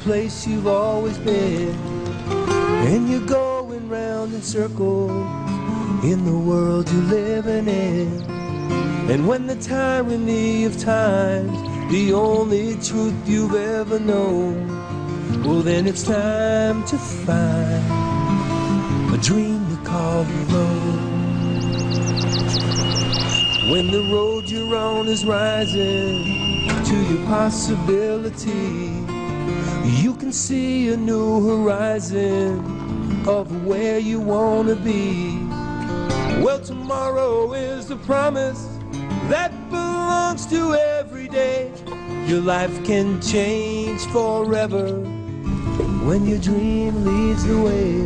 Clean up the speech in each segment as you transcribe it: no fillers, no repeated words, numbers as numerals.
place you've always been, and you're going round in circles in the world you're living in. And when the tyranny of time's the only truth you've ever known, well then it's time to find a dream to call your own. When the road you're on is rising to your possibility, you can see a new horizon of where you want to be. Well, tomorrow is the promise that belongs to every day. Your life can change forever when your dream leads the way.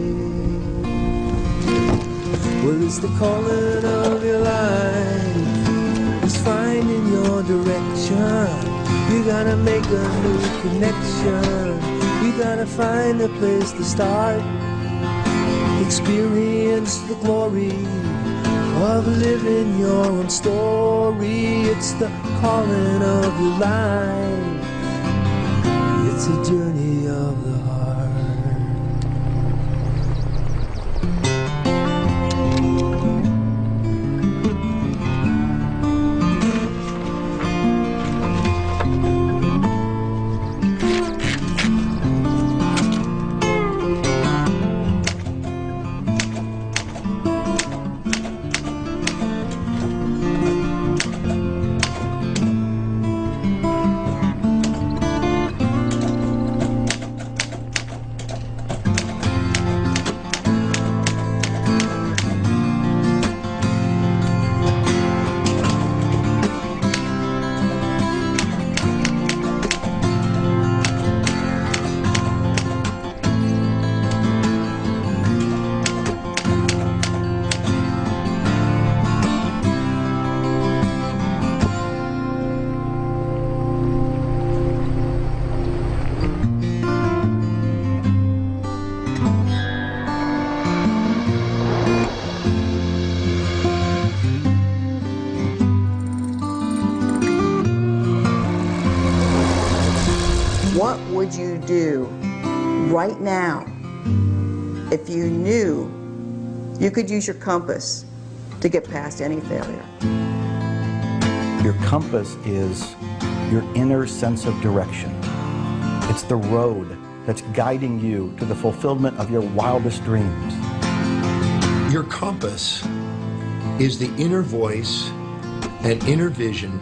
Well, it's the calling of your life, it's finding your direction. You gotta make a new connection, you gotta find a place to start. Experience the glory of living your own story. It's the calling of your life, it's a journey of the heart. What would you do right now if you knew you could use your compass to get past any failure? Your compass is your inner sense of direction. It's the road that's guiding you to the fulfillment of your wildest dreams. Your compass is the inner voice and inner vision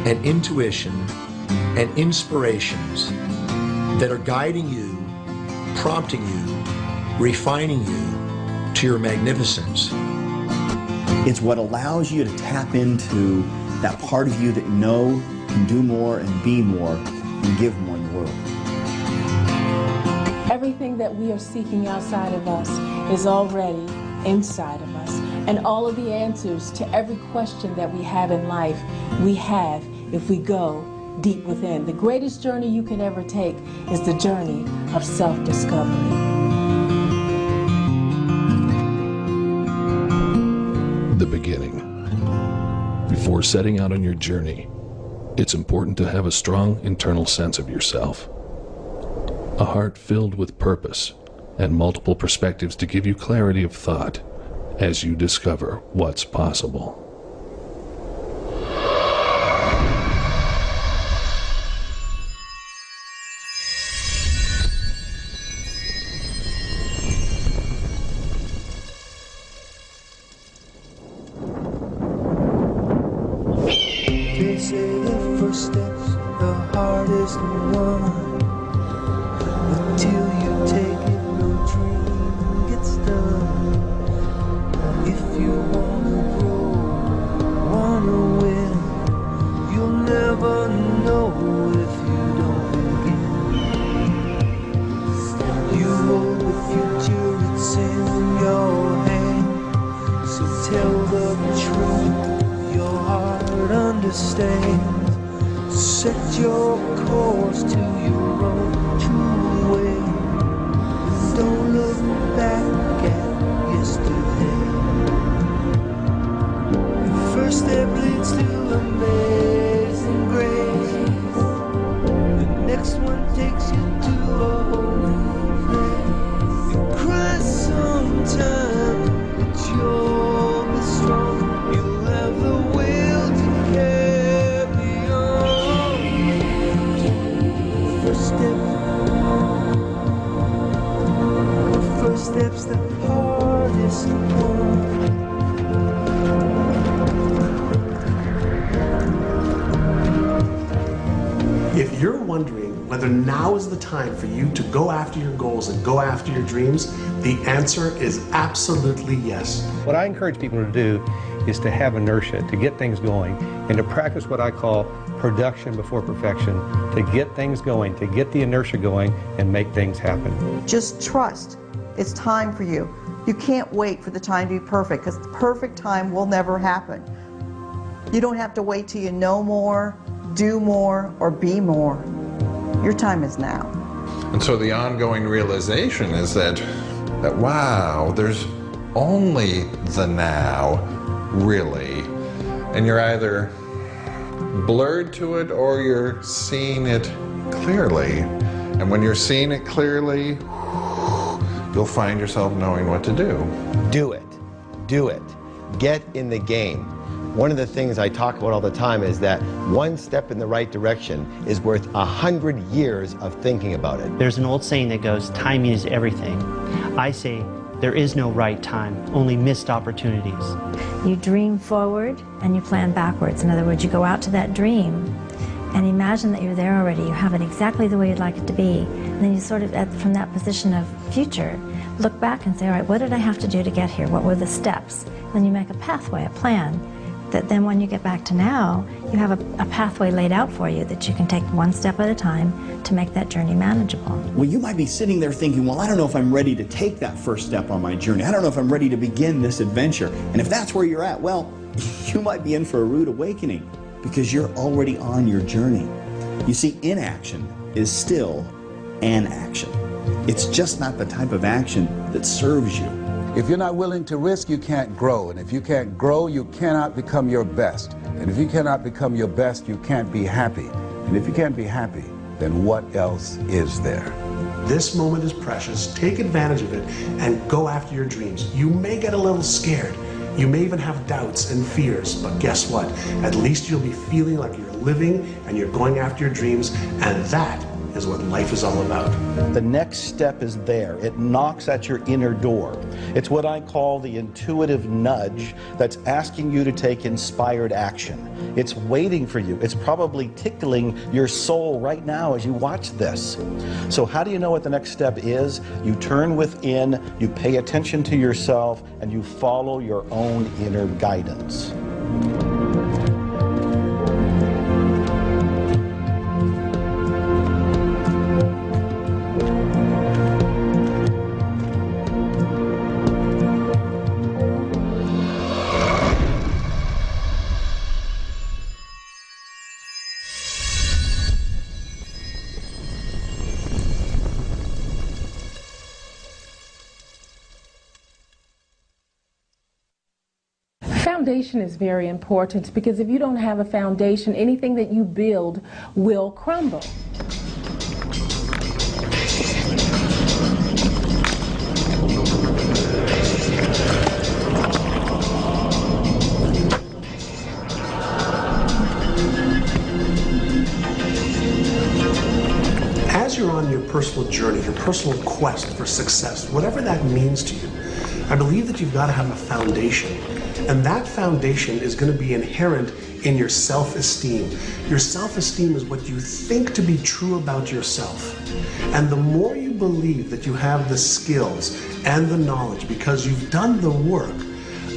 and intuition and inspirations that are guiding you, prompting you, refining you to your magnificence. It's what allows you to tap into that part of you that you know can do more and be more and give more in the world. Everything that we are seeking outside of us is already inside of us. And all of the answers to every question that we have in life, we have if we go deep within. The greatest journey you can ever take is the journey of self-discovery. The beginning. Before setting out on your journey, it's important to have a strong internal sense of yourself. A heart filled with purpose and multiple perspectives to give you clarity of thought as you discover what's possible. They say the first step's the hardest one. Until you take it, no dream gets done. If you wanna grow, wanna win, you'll never know if you don't begin. You hold the future, it's in your hand. So tell the truth, your heart understands. Set your course to your own true way. Don't look back at yesterday. Your first step leads to amazing grace. The next one takes you to hardest one. If you're wondering whether now is the time for you to go after your goals and go after your dreams, the answer is absolutely yes. What I encourage people to do is to have inertia, to get things going, and to practice what I call production before perfection, to get things going, to get the inertia going and make things happen. Just trust. It's time for you. You can't wait for the time to be perfect, because the perfect time will never happen. You don't have to wait till you know more, do more, or be more. Your time is now. And so the ongoing realization is that wow, there's only the now, really. And you're either blurred to it or you're seeing it clearly. And when you're seeing it clearly, you'll find yourself knowing what to do. Do it. Do it. Get in the game. One of the things I talk about all the time is that one step in the right direction is worth 100 years of thinking about it. There's an old saying that goes, timing is everything. I say, there is no right time, only missed opportunities. You dream forward and you plan backwards. In other words, you go out to that dream and imagine that you're there already. You have it exactly the way you'd like it to be. And then you sort of, from that position of future, look back and say, all right, what did I have to do to get here? What were the steps? Then you make a pathway, a plan, that then when you get back to now, you have a pathway laid out for you that you can take one step at a time to make that journey manageable. Well, you might be sitting there thinking, well, I don't know if I'm ready to take that first step on my journey. I don't know if I'm ready to begin this adventure. And if that's where you're at, well, you might be in for a rude awakening because you're already on your journey. You see, inaction is still an action. It's just not the type of action that serves you. If you're not willing to risk, you can't grow. And if you can't grow, you cannot become your best. And if you cannot become your best, you can't be happy. And if you can't be happy, then what else is there? This moment is precious. Take advantage of it and go after your dreams. You may get a little scared. You may even have doubts and fears, but guess what? At least you'll be feeling like you're living and you're going after your dreams, and that is what life is all about. The next step is there. It knocks at your inner door. It's what I call the intuitive nudge that's asking you to take inspired action. It's waiting for you. It's probably tickling your soul right now as you watch this. So how do you know what the next step is? You turn within, you pay attention to yourself, and you follow your own inner guidance. Foundation is very important, because if you don't have a foundation, anything that you build will crumble. As you're on your personal journey, your personal quest for success, whatever that means to you, I believe that you've got to have a foundation. And that foundation is going to be inherent in your self-esteem. Your self-esteem is what you think to be true about yourself. And the more you believe that you have the skills and the knowledge because you've done the work,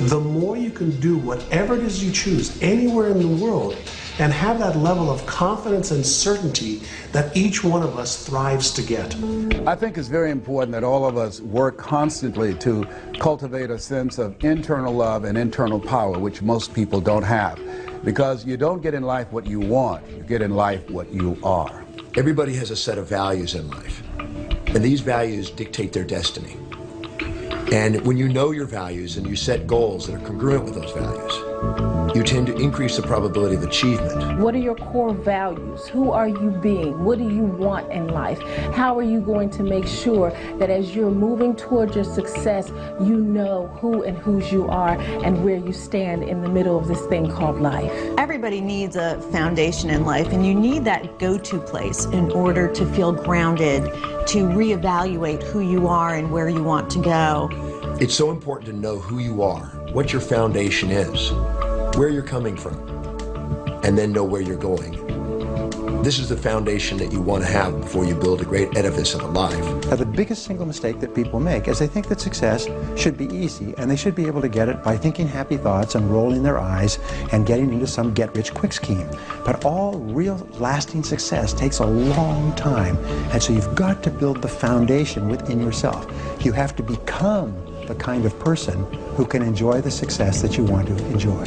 the more you can do whatever it is you choose anywhere in the world and have that level of confidence and certainty that each one of us thrives to get. I think it's very important that all of us work constantly to cultivate a sense of internal love and internal power, which most people don't have. Because you don't get in life what you want, you get in life what you are. Everybody has a set of values in life, and these values dictate their destiny. And when you know your values and you set goals that are congruent with those values, you tend to increase the probability of achievement. What are your core values? Who are you being? What do you want in life? How are you going to make sure that as you're moving towards your success, you know who and whose you are and where you stand in the middle of this thing called life? Everybody needs a foundation in life, and you need that go-to place in order to feel grounded, to reevaluate who you are and where you want to go. It's so important to know who you are, what your foundation is, where you're coming from, and then know where you're going. This is the foundation that you want to have before you build a great edifice of a life. Now, the biggest single mistake that people make is they think that success should be easy, and they should be able to get it by thinking happy thoughts and rolling their eyes and getting into some get-rich-quick scheme. But all real lasting success takes a long time, and so you've got to build the foundation within yourself. You have to become the kind of person who can enjoy the success that you want to enjoy.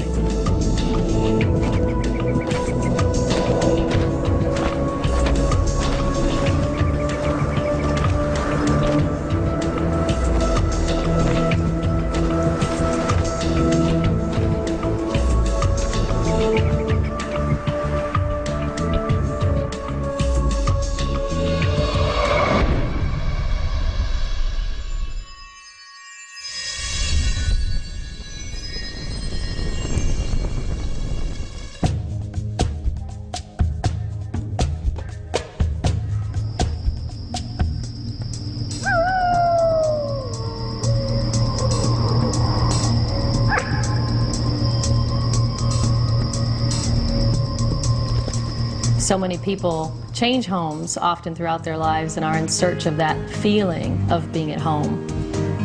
So many people change homes often throughout their lives and are in search of that feeling of being at home.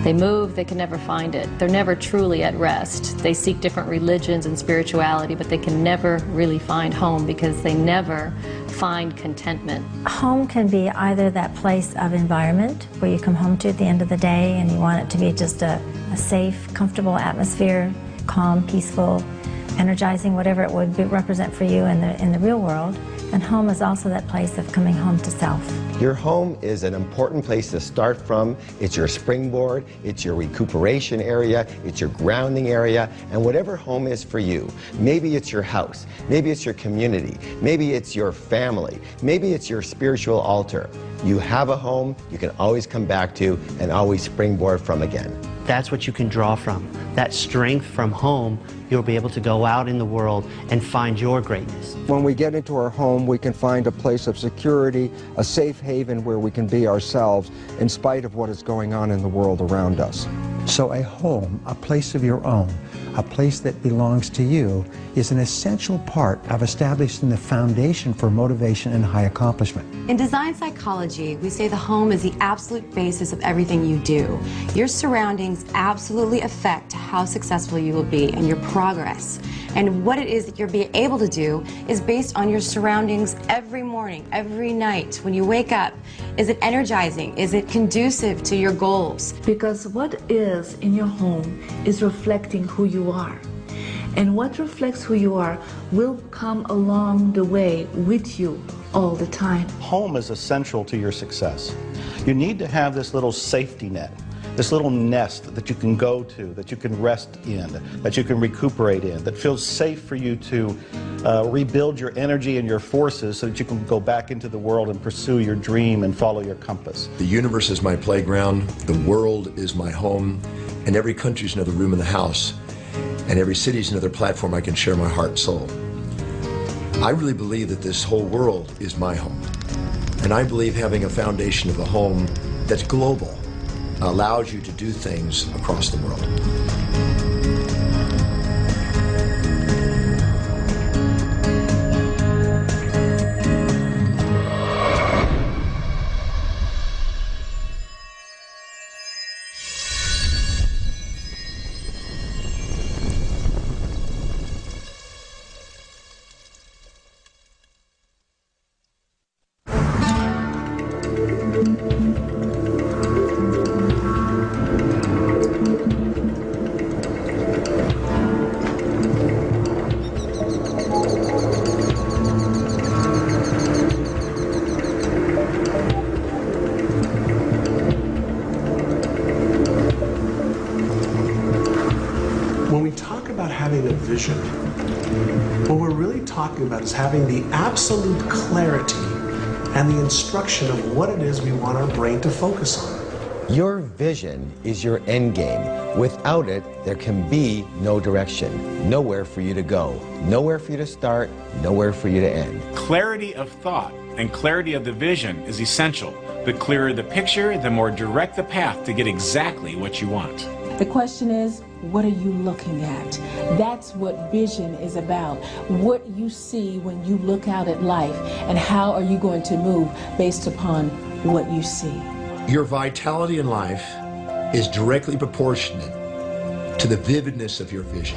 They move, they can never find it. They're never truly at rest. They seek different religions and spirituality, but they can never really find home because they never find contentment. Home can be either that place of environment where you come home to at the end of the day and you want it to be just a safe, comfortable atmosphere, calm, peaceful, energizing, whatever it would represent for you in the real world. And home is also that place of coming home to self. Your home is an important place to start from. It's your springboard, it's your recuperation area, it's your grounding area, and whatever home is for you. Maybe it's your house, maybe it's your community, maybe it's your family, maybe it's your spiritual altar. You have a home you can always come back to and always springboard from again. That's what you can draw from. That strength from home, you'll be able to go out in the world and find your greatness. When we get into our home, we can find a place of security, a safe haven where we can be ourselves in spite of what is going on in the world around us. So a home, a place of your own, a place that belongs to you, is an essential part of establishing the foundation for motivation and high accomplishment. In design psychology, we say the home is the absolute basis of everything you do. Your surroundings absolutely affect how successful you will be and your progress. And what it is that you're being able to do is based on your surroundings every morning, every night. When you wake up, is it energizing? Is it conducive to your goals? Because what is in your home is reflecting who you are. And what reflects who you are will come along the way with you all the time. Home is essential to your success. You need to have this little safety net, this little nest that you can go to, that you can rest in, that you can recuperate in, that feels safe for you to rebuild your energy and your forces so that you can go back into the world and pursue your dream and follow your compass. The universe is my playground, the world is my home, and every country is another room in the house, and every city is another platform I can share my heart and soul. I really believe that this whole world is my home, and I believe having a foundation of a home that's global allows you to do things across the world. When we talk about having a vision, what we're really talking about is having the absolute clarity and the instruction of what it is we want our brain to focus on. Your vision is your end game. Without it, there can be no direction, nowhere for you to go, nowhere for you to start, nowhere for you to end. Clarity of thought and clarity of the vision is essential. The clearer the picture, the more direct the path to get exactly what you want. The question is, what are you looking at? That's what vision is about. What you see when you look out at life, and how are you going to move based upon what you see. Your vitality in life is directly proportionate to the vividness of your vision.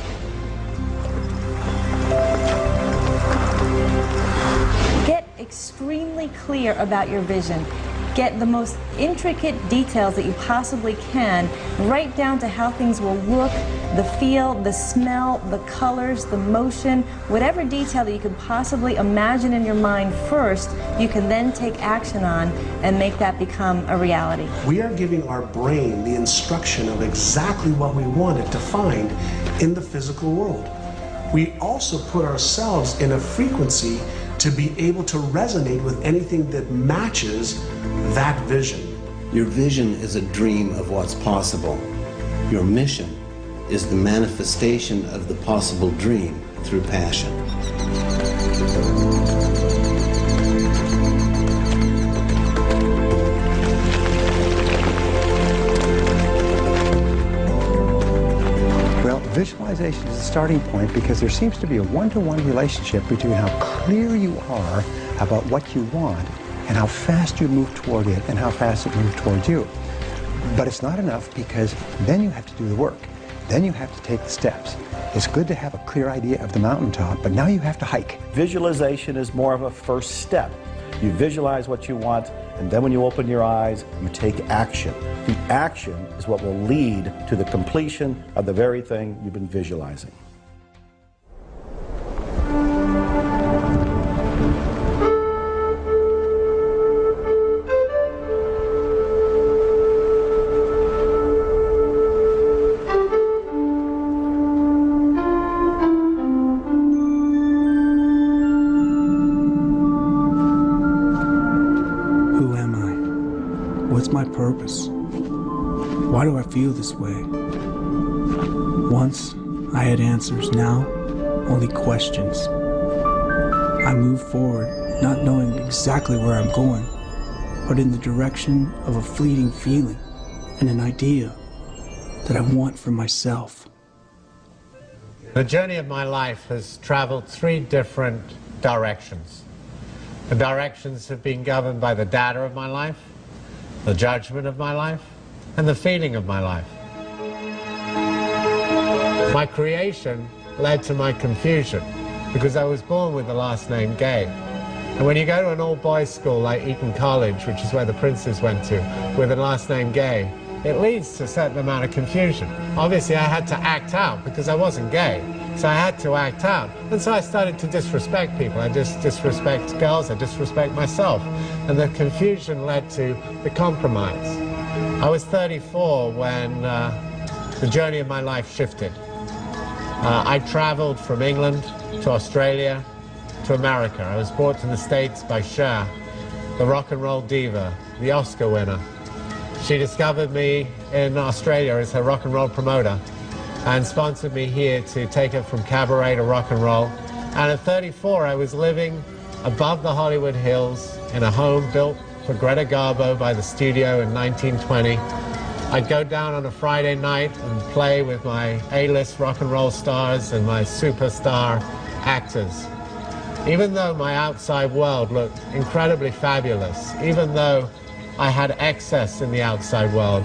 Get extremely clear about your vision. Get the most intricate details that you possibly can, right down to how things will look, the feel, the smell, the colors, the motion, whatever detail that you can possibly imagine in your mind first, you can then take action on and make that become a reality. We are giving our brain the instruction of exactly what we want it to find in the physical world. We also put ourselves in a frequency to be able to resonate with anything that matches that vision. Your vision is a dream of what's possible. Your mission is the manifestation of the possible dream through passion. Well, visualization is a starting point because there seems to be a one-to-one relationship between how clear you are about what you want and how fast you move toward it and how fast it moves towards you. But it's not enough, because then you have to do the work. Then you have to take the steps. It's good to have a clear idea of the mountaintop, but now you have to hike. Visualization is more of a first step. You visualize what you want, and then when you open your eyes, you take action. The action is what will lead to the completion of the very thing you've been visualizing. What's my purpose? Why do I feel this way? Once I had answers, now only questions. I move forward, not knowing exactly where I'm going, but in the direction of a fleeting feeling and an idea that I want for myself. The journey of my life has traveled 3 different directions. The directions have been governed by the data of my life, the judgment of my life, and the feeling of my life. My creation led to my confusion because I was born with the last name Gay. And when you go to an all-boys school like Eton College, which is where the princes went to, with the last name Gay, it leads to a certain amount of confusion. Obviously, I had to act out because I wasn't gay. So I had to act out. And so I started to disrespect people. I just disrespect girls, I disrespect myself. And the confusion led to the compromise. I was 34 when the journey of my life shifted. I traveled from England to Australia to America. I was brought to the States by Cher, the rock and roll diva, the Oscar winner. She discovered me in Australia as her rock and roll promoter and sponsored me here to take her from cabaret to rock and roll. And at 34, I was living above the Hollywood Hills in a home built for Greta Garbo by the studio in 1920. I'd go down on a Friday night and play with my A-list rock and roll stars and my superstar actors. Even though my outside world looked incredibly fabulous, even though I had excess in the outside world,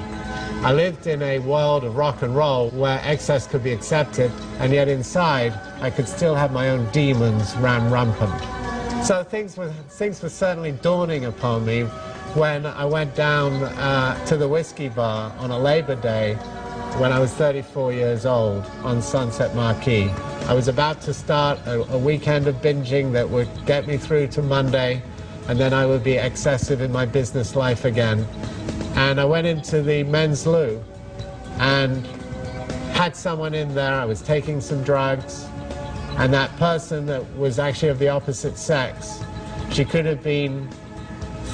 I lived in a world of rock and roll where excess could be accepted, and yet inside I could still have my own demons ran rampant. So things were certainly dawning upon me when I went down to the whiskey bar on a Labor Day when I was 34 years old on Sunset Marquee. I was about to start a weekend of binging that would get me through to Monday, and then I would be excessive in my business life again. And I went into the men's loo and had someone in there. I was taking some drugs, and that person that was actually of the opposite sex, she could have been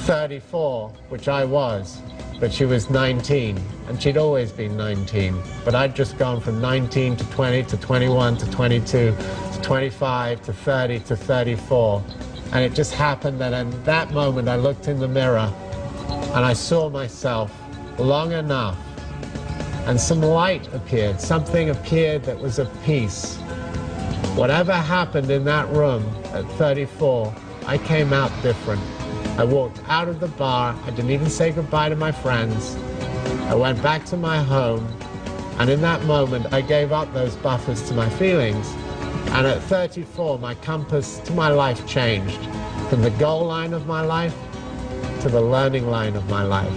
34, which I was, but she was 19, and she'd always been 19. But I'd just gone from 19 to 20 to 21 to 22 to 25 to 30 to 34. And it just happened that in that moment I looked in the mirror and I saw myself long enough and some light appeared. Something appeared that was of peace. Whatever happened in that room at 34, I came out different. I walked out of the bar. I didn't even say goodbye to my friends. I went back to my home, and in that moment, I gave up those buffers to my feelings. And at 34, my compass to my life changed from the goal line of my life to the learning line of my life.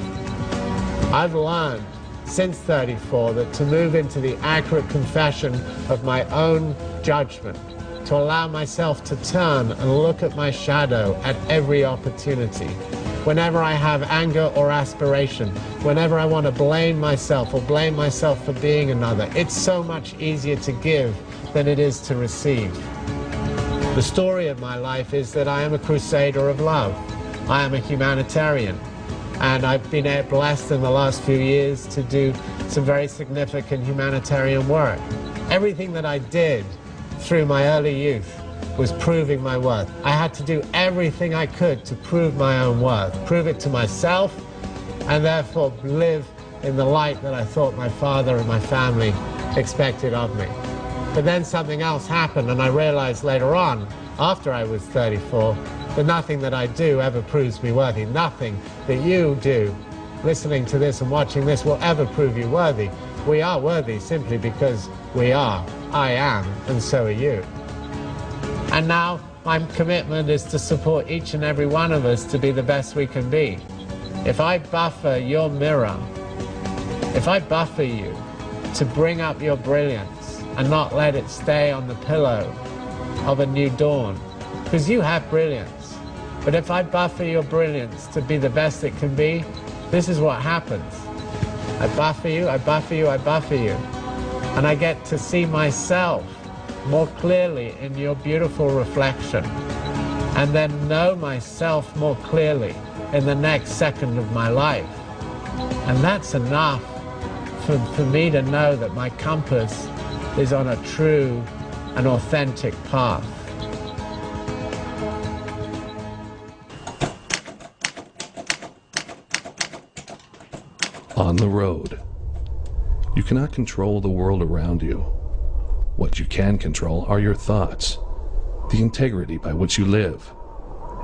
I've learned since 34 that to move into the accurate confession of my own judgment, to allow myself to turn and look at my shadow at every opportunity. Whenever I have anger or aspiration, whenever I want to blame myself or blame myself for being another, it's so much easier to give than it is to receive. The story of my life is that I am a crusader of love. I am a humanitarian, and I've been blessed in the last few years to do some very significant humanitarian work. Everything that I did through my early youth was proving my worth. I had to do everything I could to prove my own worth, prove it to myself, and therefore live in the light that I thought my father and my family expected of me. But then something else happened, and I realized later on, after I was 34, that nothing that I do ever proves me worthy. Nothing that you do, listening to this and watching this, will ever prove you worthy. We are worthy simply because we are. I am, and so are you. And now my commitment is to support each and every one of us to be the best we can be. If I buffer your mirror, if I buffer you to bring up your brilliance and not let it stay on the pillow of a new dawn, because you have brilliance, but if I buffer your brilliance to be the best it can be, this is what happens. I buffer you, I buffer you, I buffer you, and I get to see myself more clearly in your beautiful reflection, and then know myself more clearly in the next second of my life. And that's enough for me to know that my compass is on a true and authentic path. On the road. You cannot control the world around you. What you can control are your thoughts, the integrity by which you live,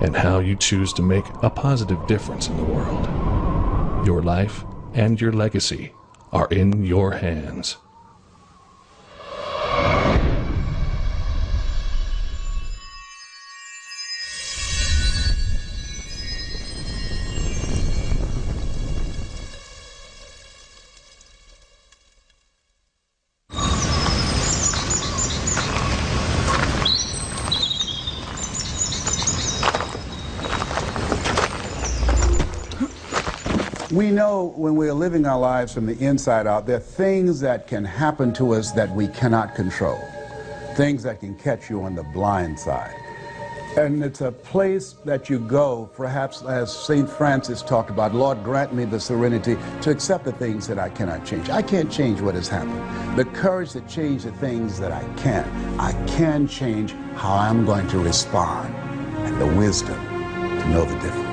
and how you choose to make a positive difference in the world. Your life and your legacy are in your hands. We know when we're living our lives from the inside out, there are things that can happen to us that we cannot control. Things that can catch you on the blind side. And it's a place that you go, perhaps as St. Francis talked about, Lord, grant me the serenity to accept the things that I cannot change. I can't change what has happened. The courage to change the things that I can. I can change how I'm going to respond, and the wisdom to know the difference.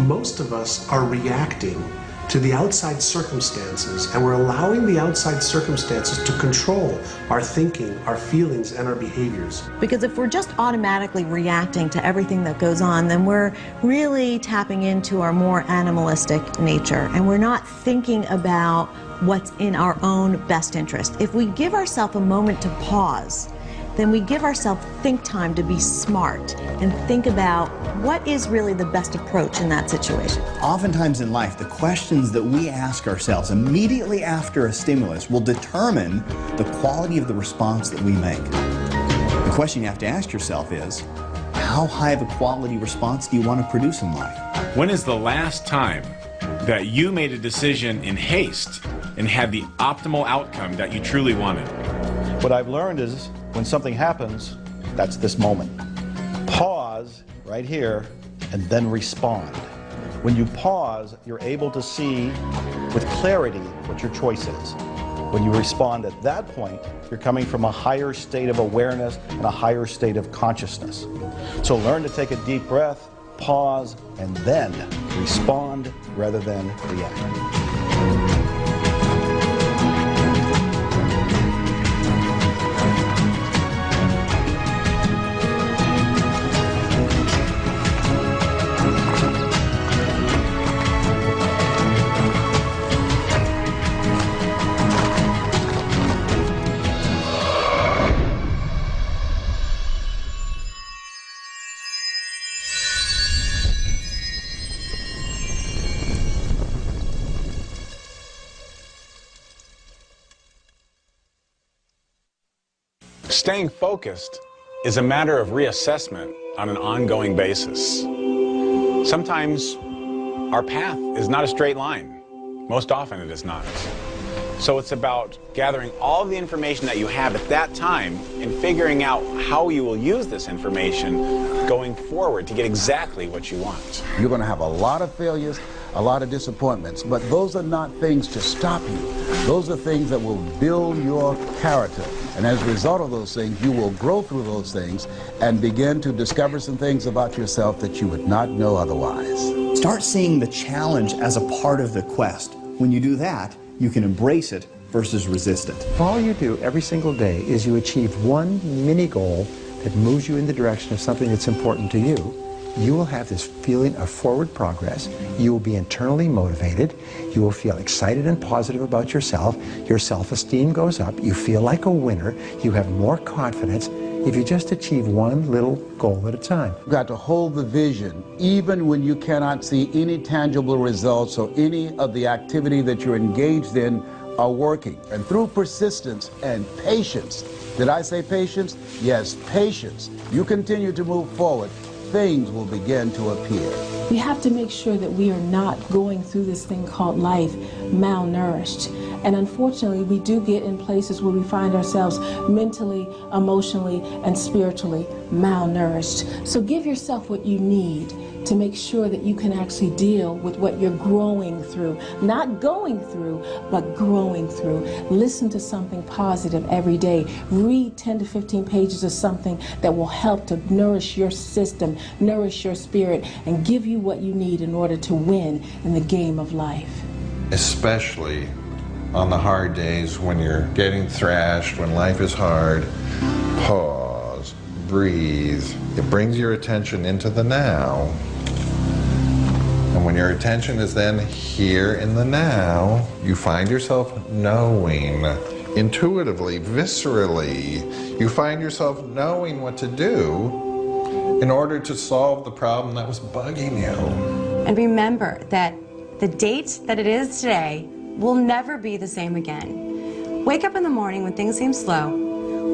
Most of us are reacting to the outside circumstances, and we're allowing the outside circumstances to control our thinking, our feelings, and our behaviors. Because if we're just automatically reacting to everything that goes on, then we're really tapping into our more animalistic nature, and we're not thinking about what's in our own best interest. If we give ourselves a moment to pause, then we give ourselves think time to be smart and think about what is really the best approach in that situation. Oftentimes in life, the questions that we ask ourselves immediately after a stimulus will determine the quality of the response that we make. The question you have to ask yourself is, how high of a quality response do you want to produce in life? When is the last time that you made a decision in haste and had the optimal outcome that you truly wanted? What I've learned is when something happens, that's this moment. Pause right here and then respond. When you pause, you're able to see with clarity what your choice is. When you respond at that point, you're coming from a higher state of awareness and a higher state of consciousness. So learn to take a deep breath, pause, and then respond rather than react. Staying focused is a matter of reassessment on an ongoing basis. Sometimes our path is not a straight line. Most often it is not. So it's about gathering all of the information that you have at that time and figuring out how you will use this information going forward to get exactly what you want. You're going to have a lot of failures, a lot of disappointments, but those are not things to stop you. Those are things that will build your character. And as a result of those things, you will grow through those things and begin to discover some things about yourself that you would not know otherwise. Start seeing the challenge as a part of the quest. When you do that, you can embrace it versus resist it. All you do every single day is you achieve one mini goal that moves you in the direction of something that's important to you. You will have this feeling of forward progress. You will be internally motivated. You will feel excited and positive about yourself. Your self-esteem goes up. You feel like a winner. You have more confidence if you just achieve one little goal at a time. You've got to hold the vision even when you cannot see any tangible results or any of the activity that you're engaged in are working. And through persistence and patience, did I say patience? Yes, patience. You continue to move forward, things will begin to appear. We have to make sure that we are not going through this thing called life malnourished. And unfortunately, we do get in places where we find ourselves mentally, emotionally, and spiritually malnourished. So give yourself what you need to make sure that you can actually deal with what you're growing through. Not going through, but growing through. Listen to something positive every day. Read 10 to 15 pages of something that will help to nourish your system, nourish your spirit, and give you what you need in order to win in the game of life. Especially on the hard days when you're getting thrashed, when life is hard, pause, breathe. It brings your attention into the now. And when your attention is then here in the now, you find yourself knowing, intuitively, viscerally, you find yourself knowing what to do in order to solve the problem that was bugging you. And remember that the date that it is today will never be the same again. Wake up in the morning when things seem slow,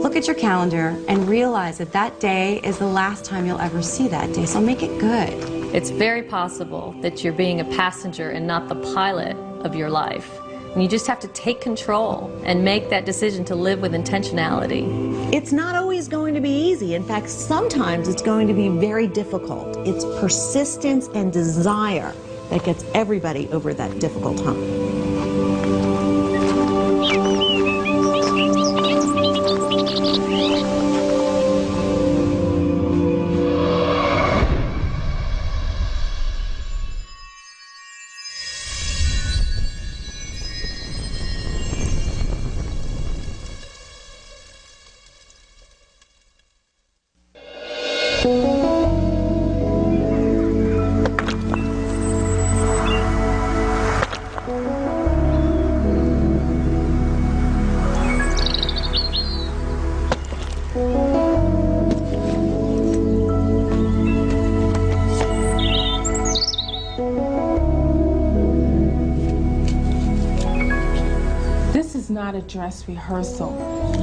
look at your calendar, and realize that that day is the last time you'll ever see that day, so make it good. It's very possible that you're being a passenger and not the pilot of your life. And you just have to take control and make that decision to live with intentionality. It's not always going to be easy. In fact, sometimes it's going to be very difficult. It's persistence and desire that gets everybody over that difficult hump. Not a dress rehearsal.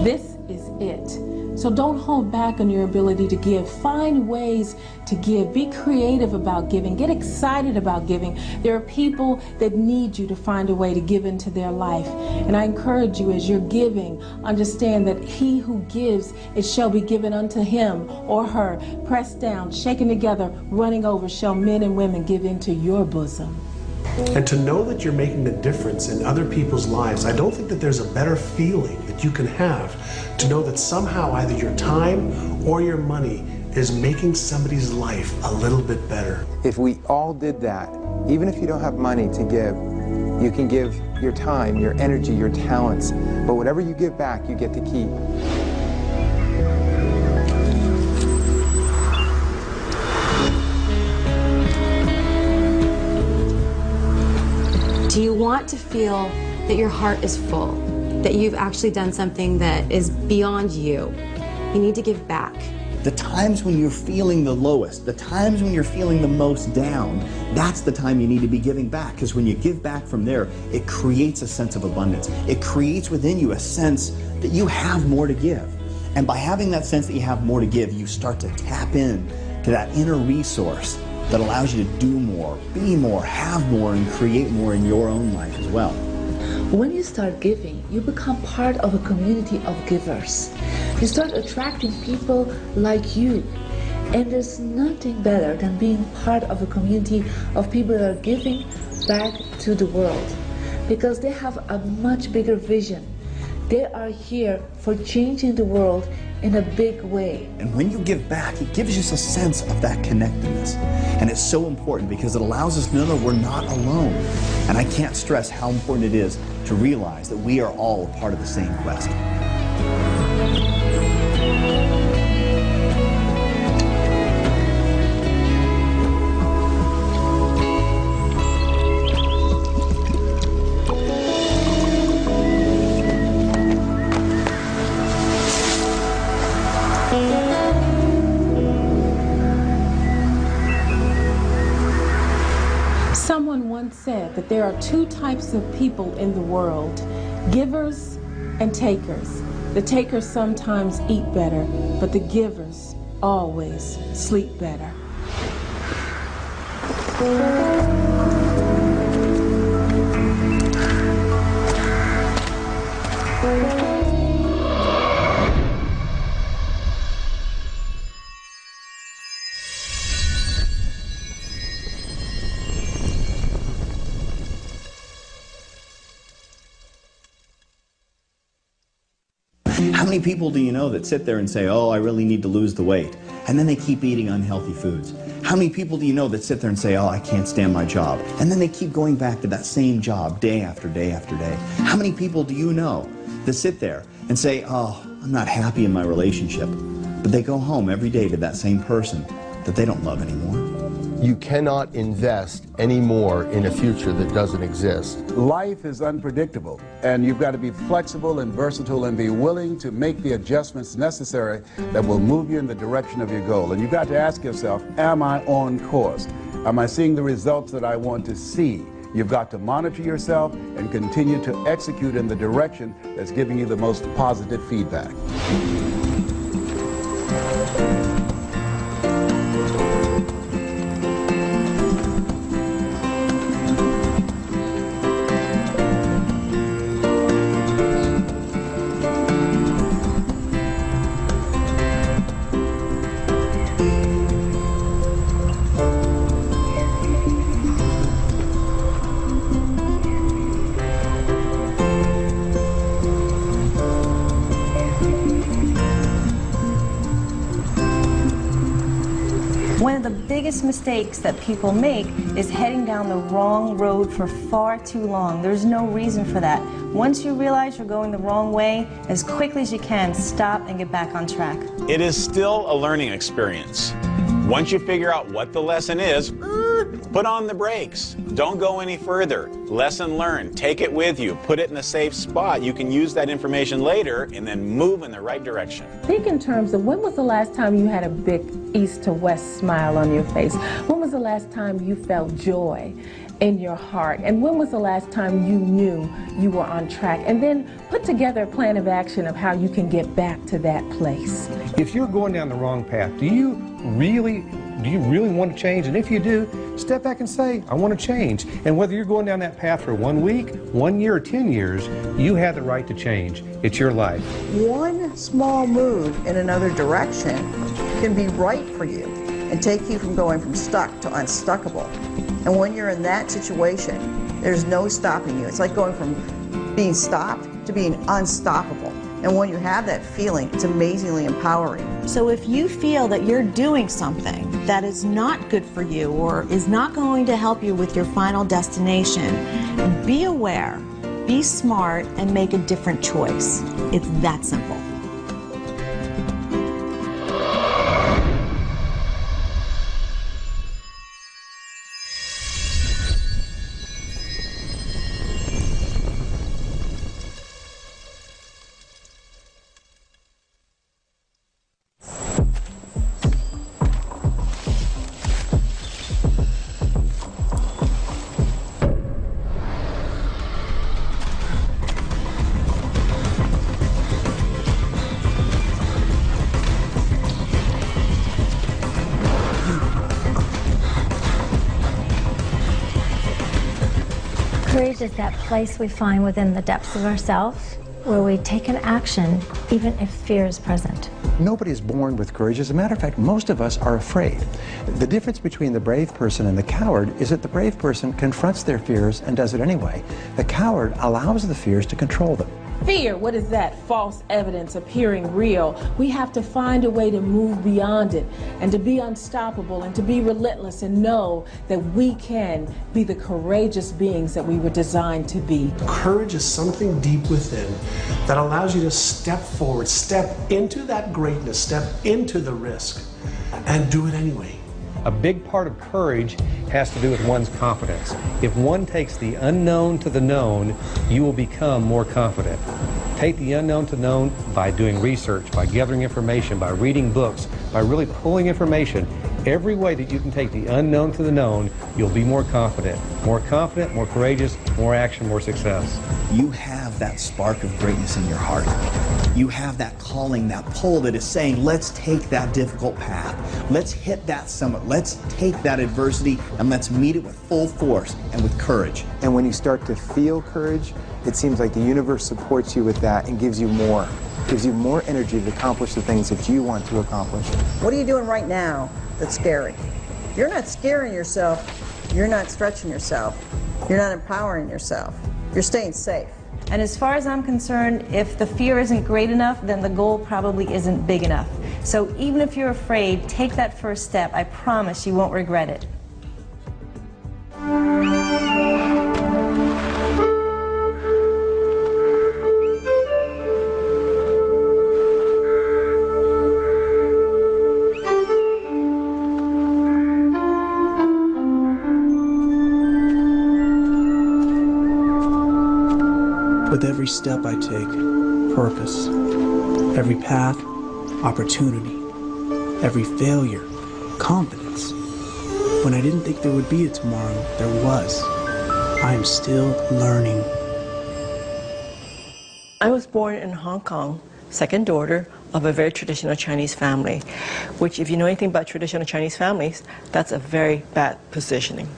This is it. So don't hold back on your ability to give. Find ways to give. Be creative about giving. Get excited about giving. There are people that need you to find a way to give into their life. And I encourage you, as you're giving, understand that he who gives, it shall be given unto him or her. Pressed down, shaken together, running over, shall men and women give into your bosom. And to know that you're making a difference in other people's lives, I don't think that there's a better feeling that you can have to know that somehow either your time or your money is making somebody's life a little bit better. If we all did that, even if you don't have money to give, you can give your time, your energy, your talents, but whatever you give back, you get to keep. Do you want to feel that your heart is full, that you've actually done something that is beyond you? You need to give back. The times when you're feeling the lowest, the times when you're feeling the most down, that's the time you need to be giving back, because when you give back from there, it creates a sense of abundance. It creates within you a sense that you have more to give. And by having that sense that you have more to give, you start to tap in to that inner resource that allows you to do more, be more, have more, and create more in your own life as well. When you start giving, you become part of a community of givers. You start attracting people like you. And there's nothing better than being part of a community of people that are giving back to the world, because they have a much bigger vision. They are here for changing the world in a big way. And when you give back, it gives us a sense of that connectedness. And it's so important because it allows us to know that we're not alone. And I can't stress how important it is to realize that we are all a part of the same quest. Someone once said that there are two types of people in the world, givers and takers. The takers sometimes eat better, but the givers always sleep better. How many people do you know that sit there and say, oh, I really need to lose the weight, and then they keep eating unhealthy foods? How many people do you know that sit there and say, oh, I can't stand my job, and then they keep going back to that same job day after day after day? How many people do you know that sit there and say, oh, I'm not happy in my relationship, but they go home every day to that same person that they don't love anymore? You cannot invest any more in a future that doesn't exist. Life is unpredictable, and you've got to be flexible and versatile and be willing to make the adjustments necessary that will move you in the direction of your goal. And you've got to ask yourself, am I on course? Am I seeing the results that I want to see? You've got to monitor yourself and continue to execute in the direction that's giving you the most positive feedback. One of the biggest mistakes that people make is heading down the wrong road for far too long. There's no reason for that. Once you realize you're going the wrong way, as quickly as you can, stop and get back on track. It is still a learning experience. Once you figure out what the lesson is, put on the brakes. Don't go any further. Lesson learned. Take it with you. Put it in a safe spot. You can use that information later and then move in the right direction. Think in terms of when was the last time you had a big east to west smile on your face? When was the last time you felt joy in your heart? And when was the last time you knew you were on track? And then put together a plan of action of how you can get back to that place. If you're going down the wrong path, do you really want to change? And if you do, step back and say, I want to change. And whether you're going down that path for 1 week, 1 year, or 10 years, you have the right to change. It's your life. One small move in another direction can be right for you and take you from going from stuck to unstuckable. And when you're in that situation, there's no stopping you. It's like going from being stopped to being unstoppable. And when you have that feeling, it's amazingly empowering. So if you feel that you're doing something that is not good for you or is not going to help you with your final destination, be aware, be smart, and make a different choice. It's that simple. Courage is that place we find within the depths of ourselves where we take an action even if fear is present. Nobody is born with courage. As a matter of fact, most of us are afraid. The difference between the brave person and the coward is that the brave person confronts their fears and does it anyway. The coward allows the fears to control them. Fear, what is that? False evidence appearing real. We have to find a way to move beyond it and to be unstoppable and to be relentless and know that we can be the courageous beings that we were designed to be. Courage is something deep within that allows you to step forward, step into that greatness, step into the risk, and do it anyway. A big part of courage has to do with one's confidence. If one takes the unknown to the known, you will become more confident. Take the unknown to known by doing research, by gathering information, by reading books, by really pulling information. Every way that you can take the unknown to the known, you'll be more confident, more courageous, more action, more success. You have that spark of greatness in your heart. You have that calling, that pull that is saying, let's take that difficult path. Let's hit that summit. Let's take that adversity and let's meet it with full force and with courage. And when you start to feel courage, it seems like the universe supports you with that and gives you more. Gives you more energy to accomplish the things that you want to accomplish. What are you doing right now that's scary? You're not scaring yourself. You're not stretching yourself. You're not empowering yourself. You're staying safe. And as far as I'm concerned, if the fear isn't great enough, then the goal probably isn't big enough. So even if you're afraid, take that first step. I promise you won't regret it. With every step I take, purpose. Every path, opportunity. Every failure, confidence. When I didn't think there would be a tomorrow, there was. I am still learning. I was born in Hong Kong, second daughter of a very traditional Chinese family, which, if you know anything about traditional Chinese families, that's a very bad positioning.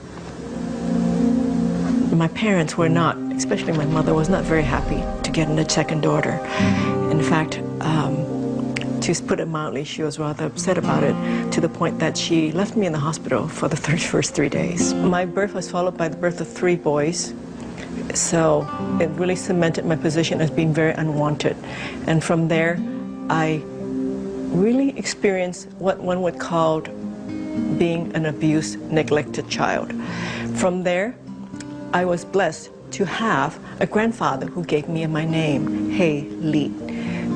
My parents were not, especially my mother, was not very happy to get a second daughter. In fact, to put it mildly, she was rather upset about it, to the point that she left me in the hospital for the first 3 days. My birth was followed by the birth of 3 boys, so it really cemented my position as being very unwanted. And from there, I really experienced what one would call being an abused, neglected child. From there, I was blessed to have a grandfather who gave me my name, Hey Li.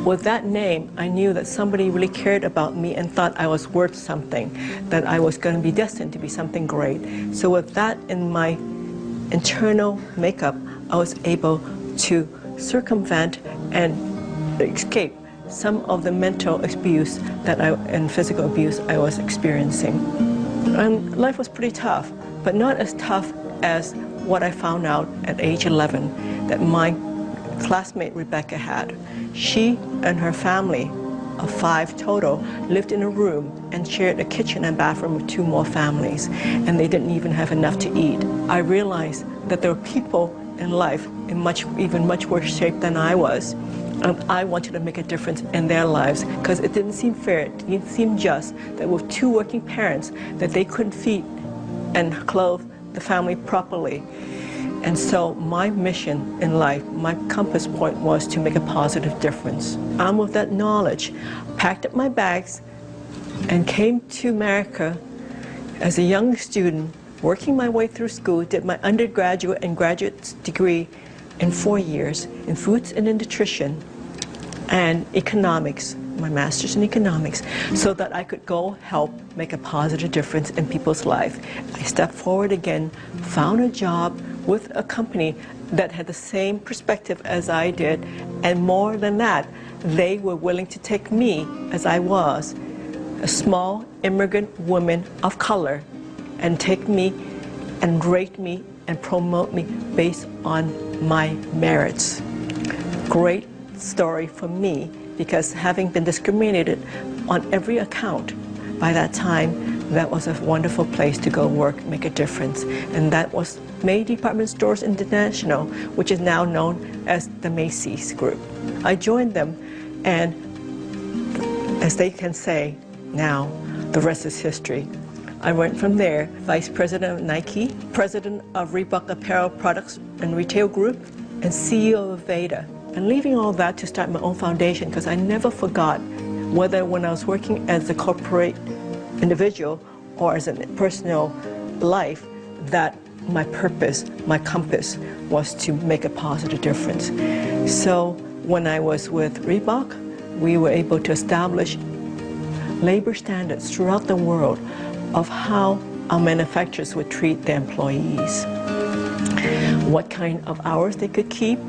With that name, I knew that somebody really cared about me and thought I was worth something, that I was going to be destined to be something great. So with that in my internal makeup, I was able to circumvent and escape some of the mental abuse and physical abuse I was experiencing. And life was pretty tough, but not as tough as what I found out at age 11 that my classmate Rebecca had. She and her family of 5 total lived in a room and shared a kitchen and bathroom with 2 more families, and they didn't even have enough to eat. I realized that there were people in life in even much worse shape than I was, and I wanted to make a difference in their lives because it didn't seem fair, it didn't seem just that with 2 working parents that they couldn't feed and clothe the family properly. And so my mission in life, my compass point was to make a positive difference. And with that knowledge, packed up my bags and came to America as a young student, working my way through school, did my undergraduate and graduate degree in 4 years in foods and in nutrition and economics, my master's in economics, so that I could go help make a positive difference in people's life. I stepped forward again, found a job with a company that had the same perspective as I did, and more than that, they were willing to take me as I was, a small immigrant woman of color, and take me and rate me and promote me based on my merits. Great story for me, because having been discriminated on every account by that time, that was a wonderful place to go work, make a difference. And that was May Department Stores International, which is now known as the Macy's Group. I joined them, and as they can say now, the rest is history. I went from there, Vice President of Nike, President of Reebok Apparel Products and Retail Group, and CEO of Veda. And leaving all that to start my own foundation, because I never forgot, whether when I was working as a corporate individual or as a personal life, that my purpose, my compass, was to make a positive difference. So when I was with Reebok, we were able to establish labor standards throughout the world of how our manufacturers would treat their employees. What kind of hours they could keep,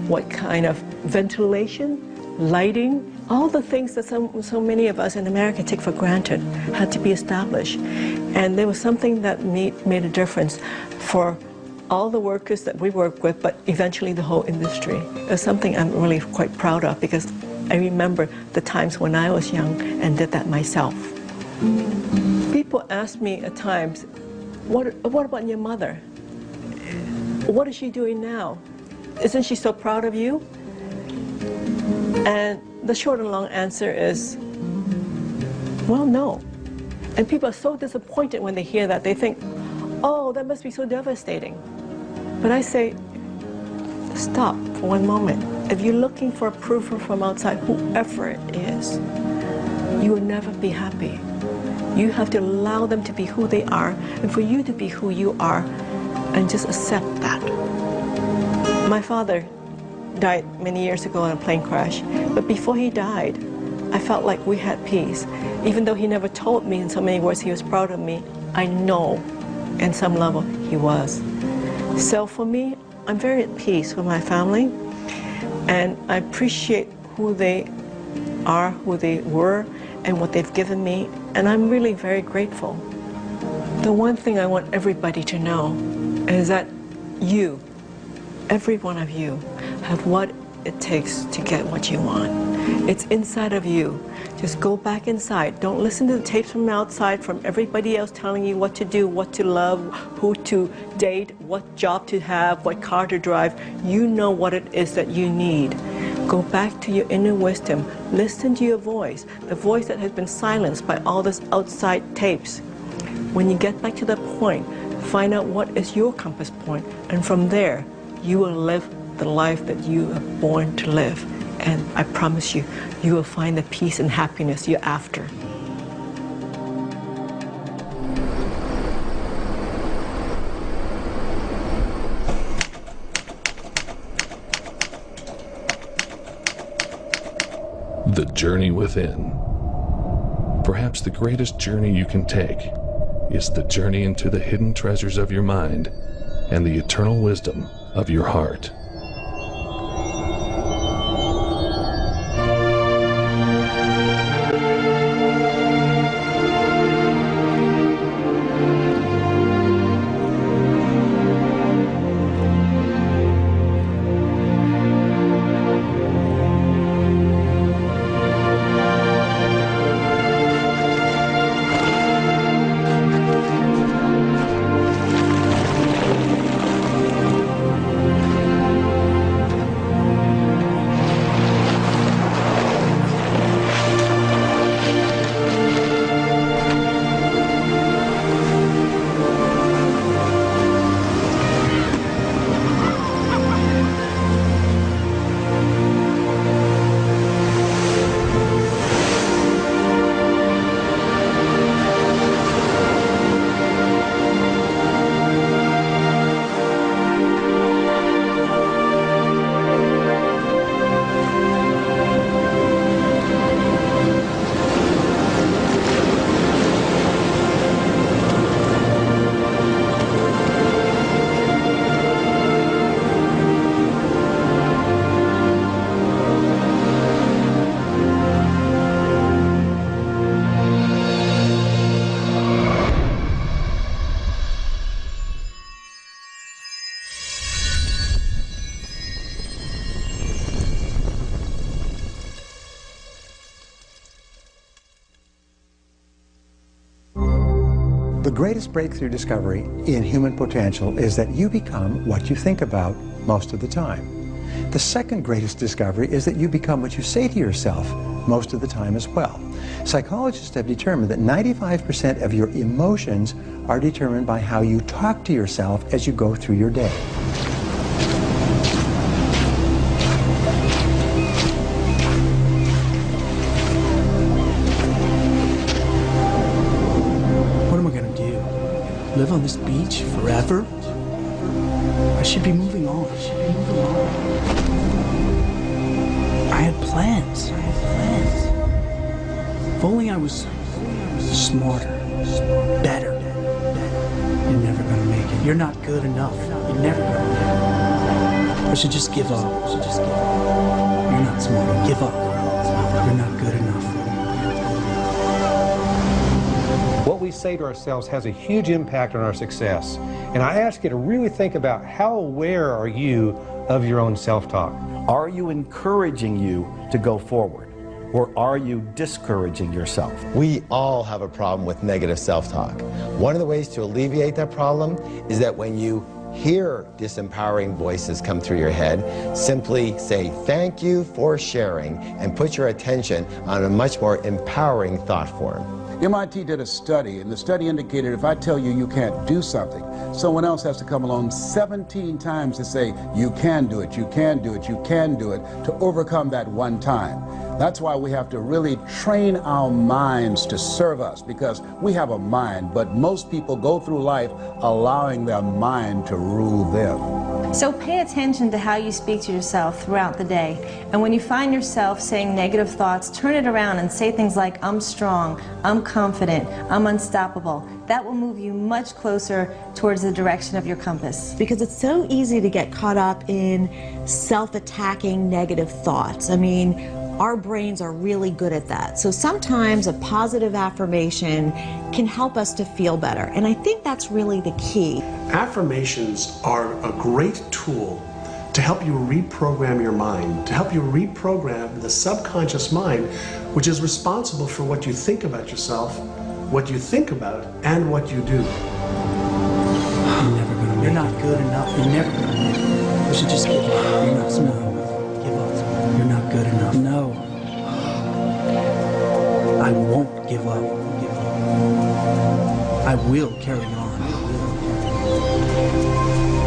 what kind of ventilation, lighting, all the things that so many of us in America take for granted had to be established. And there was something that made a difference for all the workers that we work with, but eventually the whole industry. It's something I'm really quite proud of, because I remember the times when I was young and did that myself. People ask me at times, what about your mother? What is she doing now? Isn't she so proud of you? And the short and long answer is, well, no. And people are so disappointed when they hear that. They think, oh, that must be so devastating. But I say, stop for one moment. If you're looking for approval from outside, whoever it is, you will never be happy. You have to allow them to be who they are, and for you to be who you are, and just accept that. My father died many years ago in a plane crash, but before he died, I felt like we had peace. Even though he never told me in so many words he was proud of me, I know in some level he was. So for me, I'm very at peace with my family, and I appreciate who they are, who they were, and what they've given me, and I'm really very grateful. The one thing I want everybody to know is that you, every one of you, have what it takes to get what you want. It's inside of you. Just go back inside. Don't listen to the tapes from outside, from everybody else telling you what to do, what to love, who to date, what job to have, what car to drive. You know what it is that you need. Go back to your inner wisdom. Listen to your voice, the voice that has been silenced by all this outside tapes. When you get back to that point, find out what is your compass point, and from there, you will live the life that you are born to live. And I promise you, you will find the peace and happiness you're after. The journey within. Perhaps the greatest journey you can take is the journey into the hidden treasures of your mind and the eternal wisdom of your heart. The greatest breakthrough discovery in human potential is that you become what you think about most of the time. The second greatest discovery is that you become what you say to yourself most of the time as well. Psychologists have determined that 95% of your emotions are determined by how you talk to yourself as you go through your day. What am I gonna do? Live on this beach forever? I should be moving on. I had plans. If only I was smarter, better. You're never gonna make it. You're not good enough. You're never gonna make it. I should just give up. You're not smart. Give up. You're not good enough. What we say to ourselves has a huge impact on our success. And I ask you to really think about how aware are you of your own self-talk? Are you encouraging you to go forward? Or are you discouraging yourself? We all have a problem with negative self-talk. One of the ways to alleviate that problem is that when you hear disempowering voices come through your head, simply say thank you for sharing and put your attention on a much more empowering thought form. MIT did a study, and the study indicated if I tell you you can't do something, someone else has to come along 17 times to say you can do it, you can do it, you can do it, to overcome that one time. That's why we have to really train our minds to serve us, because we have a mind, but most people go through life allowing their mind to rule them. So pay attention to how you speak to yourself throughout the day. And when you find yourself saying negative thoughts, turn it around and say things like, I'm strong, I'm confident, I'm unstoppable. That will move you much closer towards the direction of your compass. Because it's so easy to get caught up in self-attacking negative thoughts. I mean, our brains are really good at that. So sometimes a positive affirmation can help us to feel better. And I think that's really the key. Affirmations are a great tool to help you reprogram your mind, to help you reprogram the subconscious mind, which is responsible for what you think about yourself, what you think about, and what you do. You're never gonna make it. You're not good enough. You're never gonna make it. You should just give up. You're not smart enough. Give up. You're not good enough. No. I won't give up. I will carry on.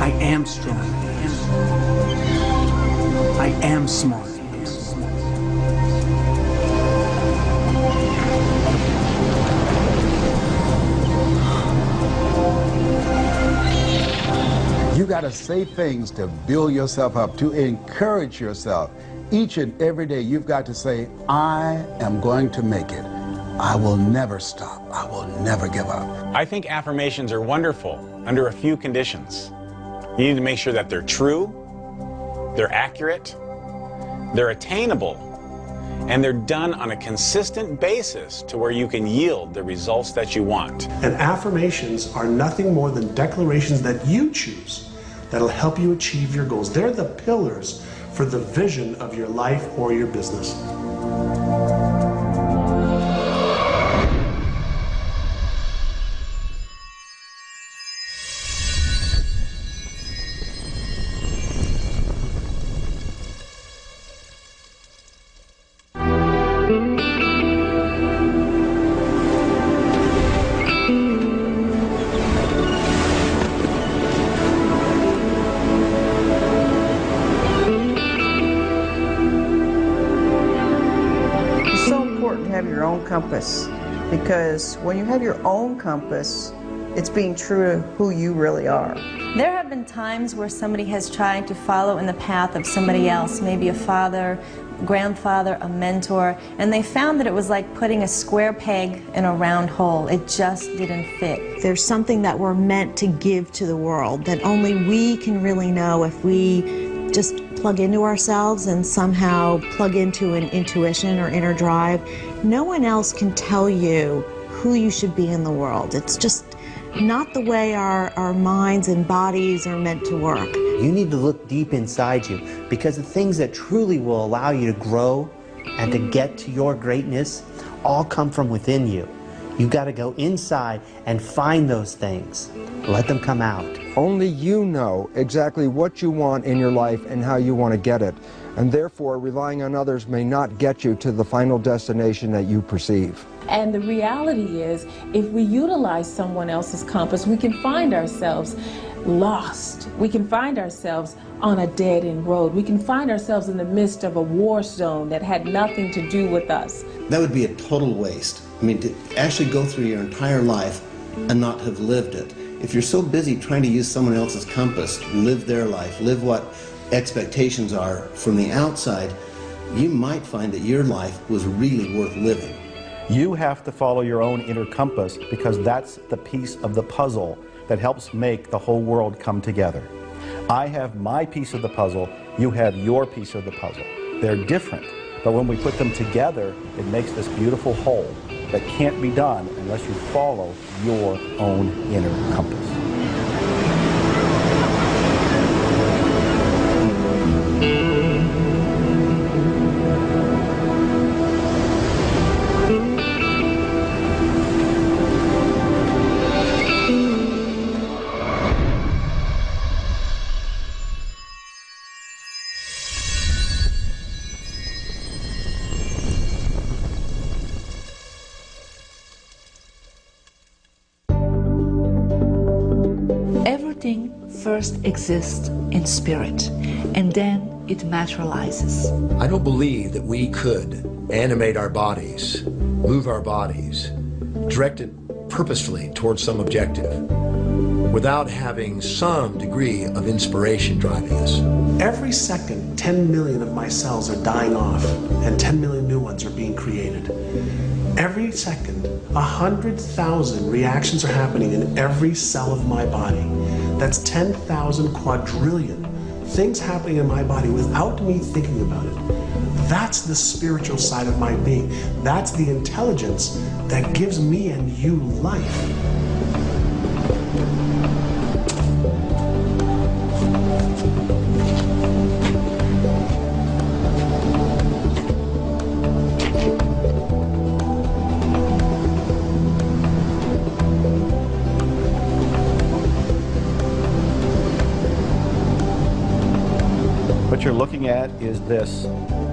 I am strong. I am smart. You got to say things to build yourself up, to encourage yourself. Each and every day you've got to say, I am going to make it. I will never stop. I will never give up. I think affirmations are wonderful under a few conditions. You need to make sure that they're true, they're accurate, they're attainable, and they're done on a consistent basis to where you can yield the results that you want. And affirmations are nothing more than declarations that you choose that'll help you achieve your goals. They're the pillars for the vision of your life or your business. Compass, because when you have your own compass, it's being true to who you really are. There have been times where somebody has tried to follow in the path of somebody else, maybe a father, grandfather, a mentor, and they found that it was like putting a square peg in a round hole. It just didn't fit. There's something that we're meant to give to the world that only we can really know if we just plug into ourselves and somehow plug into an intuition or inner drive. No one else can tell you who you should be in the world. It's just not the way our minds and bodies are meant to work. You need to look deep inside you, because the things that truly will allow you to grow and to get to your greatness all come from within you. You've got to go inside and find those things. Let them come out. Only you know exactly what you want in your life and how you want to get it. And therefore, relying on others may not get you to the final destination that you perceive. And the reality is, if we utilize someone else's compass, we can find ourselves lost. We can find ourselves on a dead-end road. We can find ourselves in the midst of a war zone that had nothing to do with us. That would be a total waste. I mean, to actually go through your entire life and not have lived it. If you're so busy trying to use someone else's compass, live their life, live what expectations are from the outside, you might find that your life was really worth living. You have to follow your own inner compass because that's the piece of the puzzle that helps make the whole world come together. I have my piece of the puzzle, you have your piece of the puzzle. They're different, but when we put them together, it makes this beautiful whole that can't be done unless you follow your own inner compass. Everything first exists in spirit, and then it materializes. I don't believe that we could animate our bodies, move our bodies, direct it purposefully towards some objective without having some degree of inspiration driving us. Every second, 10 million of my cells are dying off, and 10 million new ones are being created. Every second, 100,000 reactions are happening in every cell of my body. That's 10,000 quadrillion things happening in my body without me thinking about it. That's the spiritual side of my being. That's the intelligence that gives me and you life. What you're looking at is this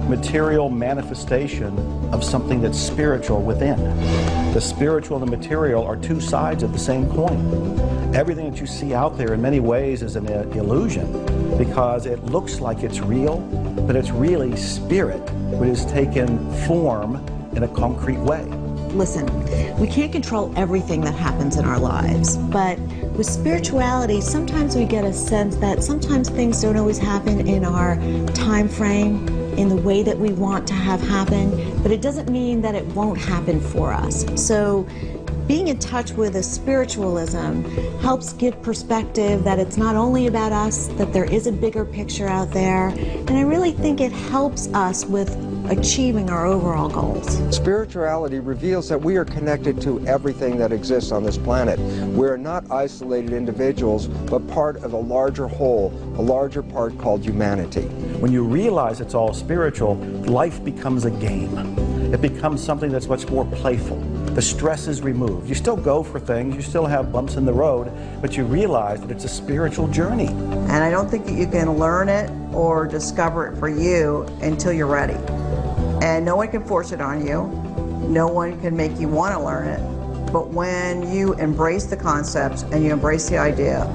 material manifestation of something that's spiritual within. The spiritual and the material are two sides of the same coin. Everything that you see out there in many ways is an illusion because it looks like it's real, but it's really spirit which has taken form in a concrete way. Listen, we can't control everything that happens in our lives, but with spirituality, sometimes we get a sense that sometimes things don't always happen in our time frame, in the way that we want to have happen, but it doesn't mean that it won't happen for us. So being in touch with a spiritualism helps give perspective that it's not only about us, that there is a bigger picture out there, and I really think it helps us with achieving our overall goals. Spirituality reveals that we are connected to everything that exists on this planet. We're not isolated individuals, but part of a larger whole, a larger part called humanity. When you realize it's all spiritual, life becomes a game. It becomes something that's much more playful. The stress is removed. You still go for things, you still have bumps in the road, but you realize that it's a spiritual journey. And I don't think that you can learn it or discover it for you until you're ready. And no one can force it on you. No one can make you want to learn it. But when you embrace the concepts and you embrace the idea,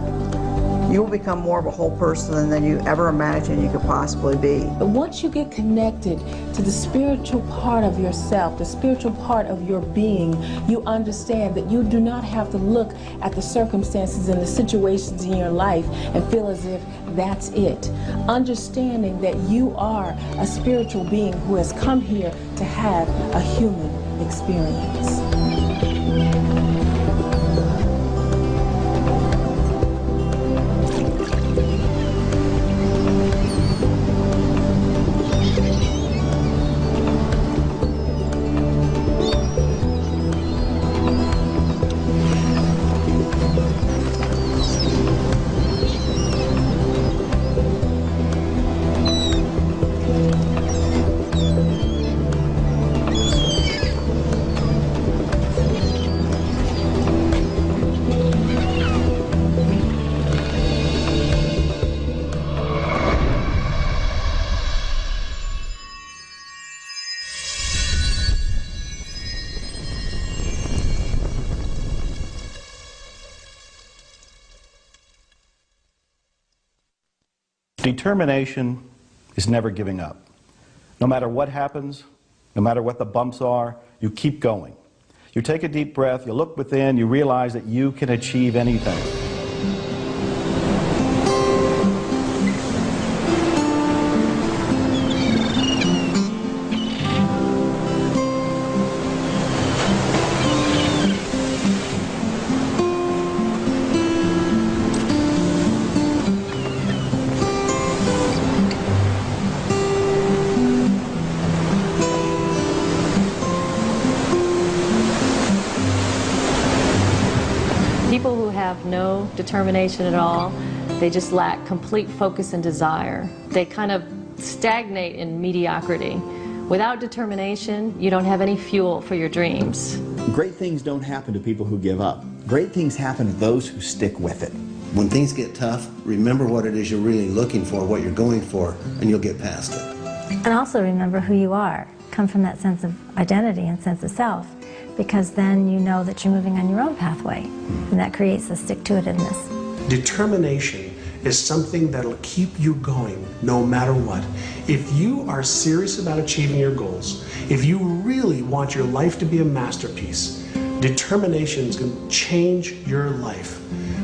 you will become more of a whole person than you ever imagined you could possibly be. But once you get connected to the spiritual part of yourself, the spiritual part of your being, you understand that you do not have to look at the circumstances and the situations in your life and feel as if that's it. Understanding that you are a spiritual being who has come here to have a human experience. Determination is never giving up. No matter what happens, no matter what the bumps are, you keep going. You take a deep breath, you look within, you realize that you can achieve anything. People who have no determination at all, they just lack complete focus and desire. They kind of stagnate in mediocrity. Without determination, you don't have any fuel for your dreams. Great things don't happen to people who give up. Great things happen to those who stick with it. When things get tough, remember what it is you're really looking for, what you're going for, and you'll get past it. And also remember who you are. Come from that sense of identity and sense of self, because then you know that you're moving on your own pathway, and that creates a stick-to-itiveness. Determination is something that'll keep you going no matter what. If you are serious about achieving your goals, if you really want your life to be a masterpiece, determination is going to change your life.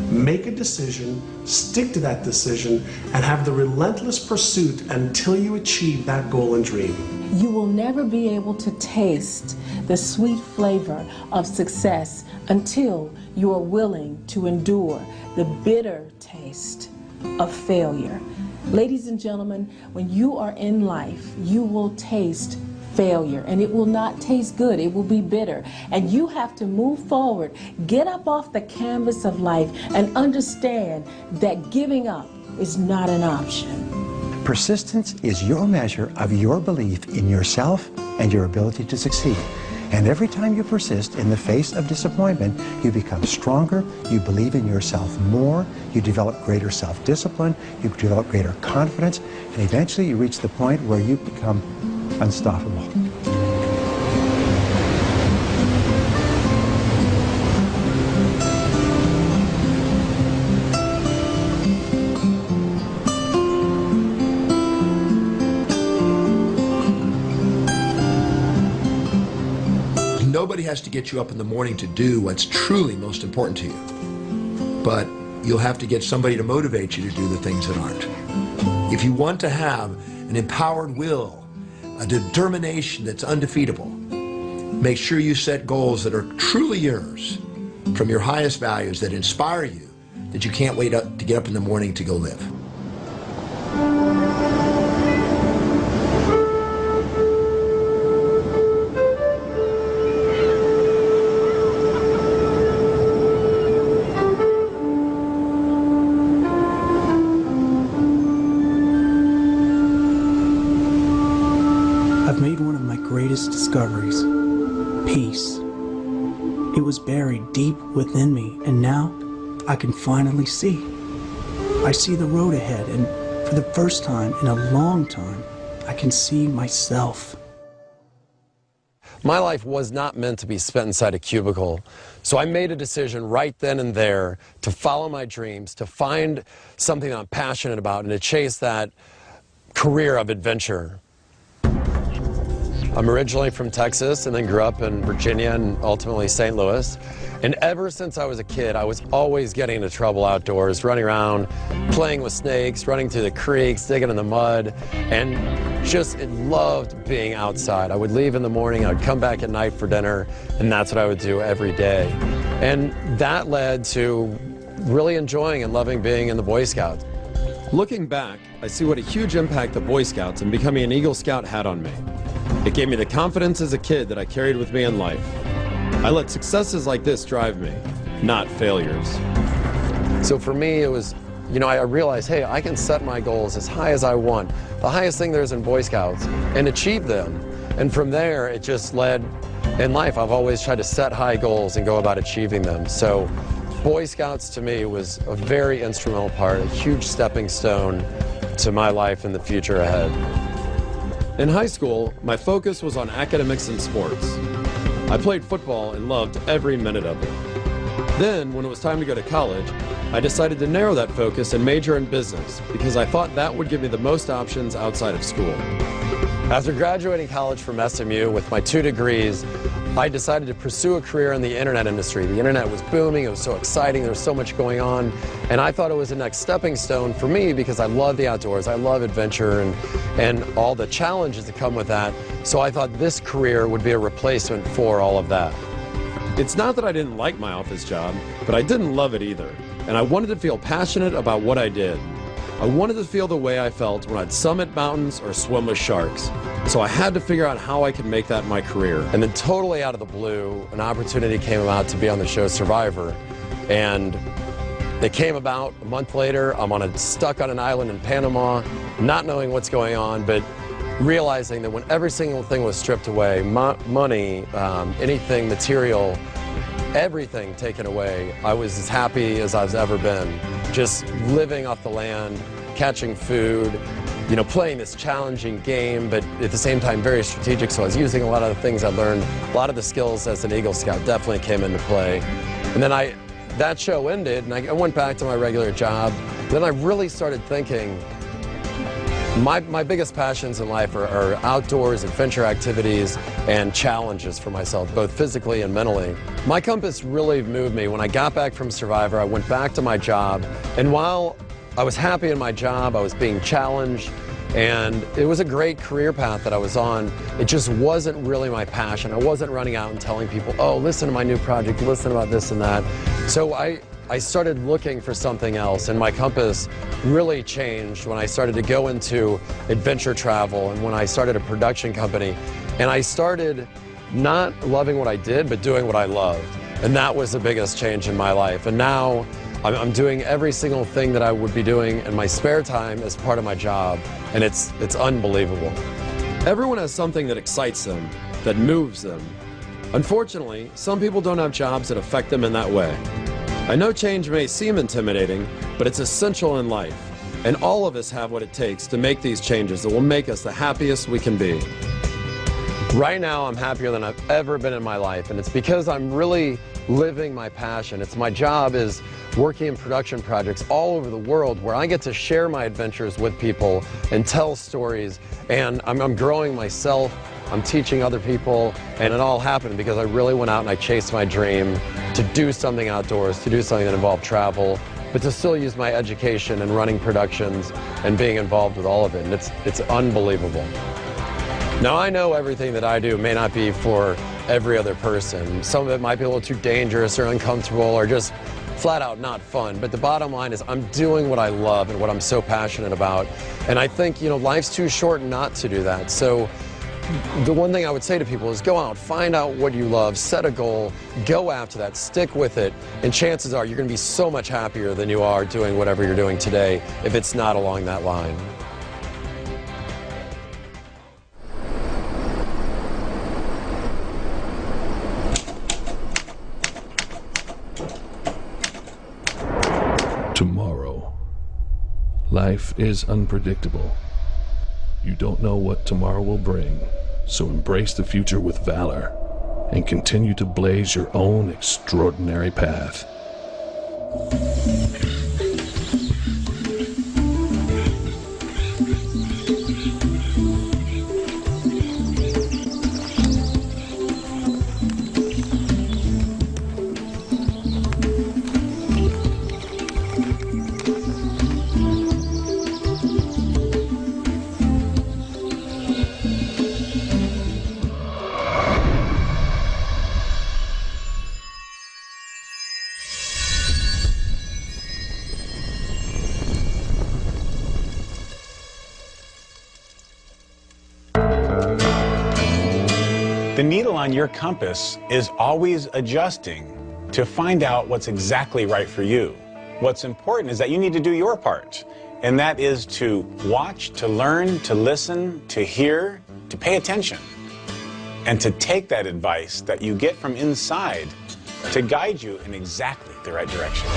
Make a decision, stick to that decision, and have the relentless pursuit until you achieve that goal and dream. You will never be able to taste the sweet flavor of success until you are willing to endure the bitter taste of failure. Ladies and gentlemen, when you are in life, you will taste failure, and it will not taste good. It will be bitter, and you have to move forward, get up off the canvas of life, and understand that giving up is not an option. Persistence is your measure of your belief in yourself and your ability to succeed. And every time you persist in the face of disappointment, you become stronger, you believe in yourself more, you develop greater self-discipline, you develop greater confidence, and eventually you reach the point where you become unstoppable. Nobody has to get you up in the morning to do what's truly most important to you. But you'll have to get somebody to motivate you to do the things that aren't. If you want to have an empowered will, a determination that's undefeatable, make sure you set goals that are truly yours, from your highest values, that inspire you, that you can't wait to get up in the morning to go live. I've made one of my greatest discoveries, peace. It was buried deep within me, and now I can finally see. I see the road ahead, and for the first time in a long time, I can see myself. My life was not meant to be spent inside a cubicle, so I made a decision right then and there to follow my dreams, to find something that I'm passionate about, and to chase that career of adventure. I'm originally from Texas and then grew up in Virginia and ultimately St. Louis. And ever since I was a kid, I was always getting into trouble outdoors, running around, playing with snakes, running through the creeks, digging in the mud, and just loved being outside. I would leave in the morning, I would come back at night for dinner, and that's what I would do every day. And that led to really enjoying and loving being in the Boy Scouts. Looking back, I see what a huge impact the Boy Scouts and becoming an Eagle Scout had on me. It gave me the confidence as a kid that I carried with me in life. I let successes like this drive me, not failures. So for me, it was, I realized, hey, I can set my goals as high as I want, the highest thing there is in Boy Scouts, and achieve them. And from there, it just led, in life, I've always tried to set high goals and go about achieving them. So Boy Scouts to me was a very instrumental part, a huge stepping stone to my life and the future ahead. In high school, my focus was on academics and sports. I played football and loved every minute of it. Then, when it was time to go to college, I decided to narrow that focus and major in business because I thought that would give me the most options outside of school. After graduating college from SMU with my 2 degrees, I decided to pursue a career in the internet industry. The internet was booming, it was so exciting, there was so much going on, and I thought it was the next stepping stone for me because I love the outdoors, I love adventure and all the challenges that come with that, so I thought this career would be a replacement for all of that. It's not that I didn't like my office job, but I didn't love it either, and I wanted to feel passionate about what I did. I wanted to feel the way I felt when I'd summit mountains or swim with sharks. So I had to figure out how I could make that my career. And then totally out of the blue, an opportunity came about to be on the show Survivor. And it came about a month later. I'm stuck on an island in Panama, not knowing what's going on, but realizing that when every single thing was stripped away, money, anything material, everything taken away, I was as happy as I've ever been. Just living off the land, catching food, you know, playing this challenging game, but at the same time very strategic. So I was using a lot of the things I learned, a lot of the skills as an Eagle Scout definitely came into play. And then that show ended and I went back to my regular job. Then I really started thinking, my biggest passions in life are outdoors, adventure activities, and challenges for myself, both physically and mentally. My compass really moved me. When I got back from Survivor, I went back to my job, and while I was happy in my job, I was being challenged, and it was a great career path that I was on. It just wasn't really my passion. I wasn't running out and telling people, oh, listen to my new project, listen about this and that. So I started looking for something else, and my compass really changed when I started to go into adventure travel and when I started a production company. And I started not loving what I did, but doing what I loved. And that was the biggest change in my life. And now I'm doing every single thing that I would be doing in my spare time as part of my job, and it's unbelievable. Everyone has something that excites them, that moves them. Unfortunately, some people don't have jobs that affect them in that way. I know change may seem intimidating, but it's essential in life, and all of us have what it takes to make these changes that will make us the happiest we can be. Right now, I'm happier than I've ever been in my life, and it's because I'm really living my passion. My job is working in production projects all over the world where I get to share my adventures with people and tell stories, and I'm growing myself, I'm teaching other people, and it all happened because I really went out and I chased my dream to do something outdoors, to do something that involved travel, but to still use my education and running productions and being involved with all of it, and it's unbelievable. Now, I know everything that I do may not be for every other person. Some of it might be a little too dangerous or uncomfortable or just flat out not fun, but the bottom line is I'm doing what I love and what I'm so passionate about, and I think, you know, life's too short not to do that. So the one thing I would say to people is go out, find out what you love, set a goal, go after that, stick with it, and chances are you're going to be so much happier than you are doing whatever you're doing today if it's not along that line. Tomorrow. Life is unpredictable. You don't know what tomorrow will bring, so embrace the future with valor and continue to blaze your own extraordinary path. The needle on your compass is always adjusting to find out what's exactly right for you. What's important is that you need to do your part, and that is to watch, to learn, to listen, to hear, to pay attention, and to take that advice that you get from inside to guide you in exactly the right direction.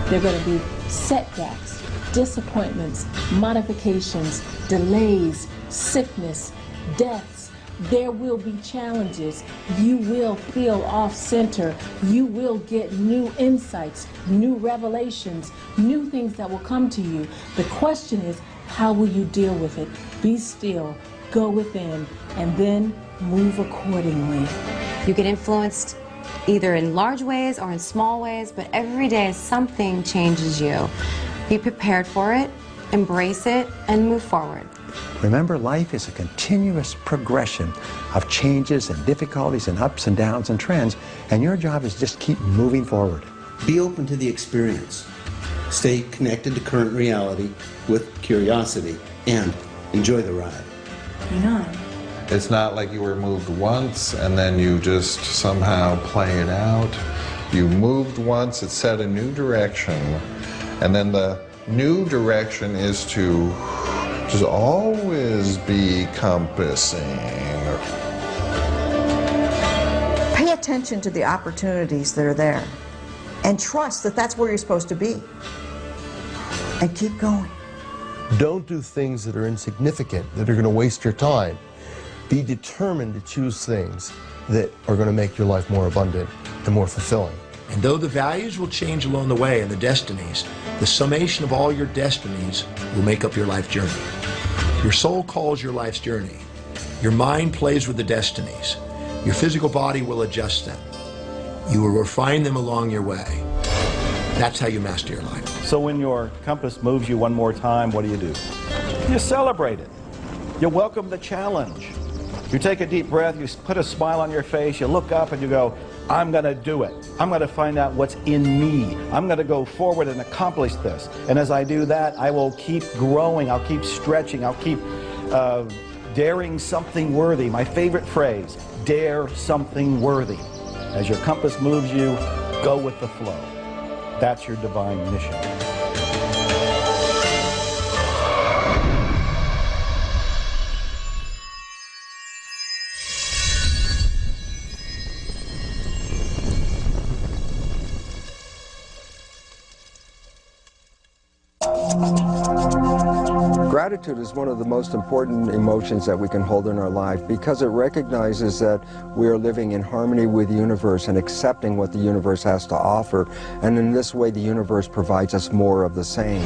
There are going to be setbacks, disappointments, modifications, delays, sickness, deaths. There will be challenges. You will feel off center. You will get new insights, new revelations, new things that will come to you. The question is, how will you deal with it? Be still, go within, and then move accordingly. You get influenced either in large ways or in small ways, but every day something changes you. Be prepared for it, embrace it, and move forward. Remember, life is a continuous progression of changes and difficulties and ups and downs and trends, and your job is just keep moving forward. Be open to the experience. Stay connected to current reality with curiosity, and enjoy the ride. It's not like you were moved once and then you just somehow play it out. You moved once, it set a new direction, and then the new direction is to just always be compassing. Pay attention to the opportunities that are there and trust that that's where you're supposed to be. And keep going. Don't do things that are insignificant, that are going to waste your time. Be determined to choose things that are going to make your life more abundant and more fulfilling. And though the values will change along the way and the destinies, the summation of all your destinies will make up your life journey. Your soul calls your life's journey. Your mind plays with the destinies. Your physical body will adjust them. You will refine them along your way. That's how you master your life. So when your compass moves you one more time, what do? You celebrate it. You welcome the challenge. You take a deep breath, you put a smile on your face, you look up and you go, I'm going to do it. I'm going to find out what's in me. I'm going to go forward and accomplish this. And as I do that, I will keep growing, I'll keep stretching, I'll keep daring something worthy. My favorite phrase, dare something worthy. As your compass moves you, go with the flow. That's your divine mission. Gratitude is one of the most important emotions that we can hold in our life because it recognizes that we are living in harmony with the universe and accepting what the universe has to offer, and in this way the universe provides us more of the same.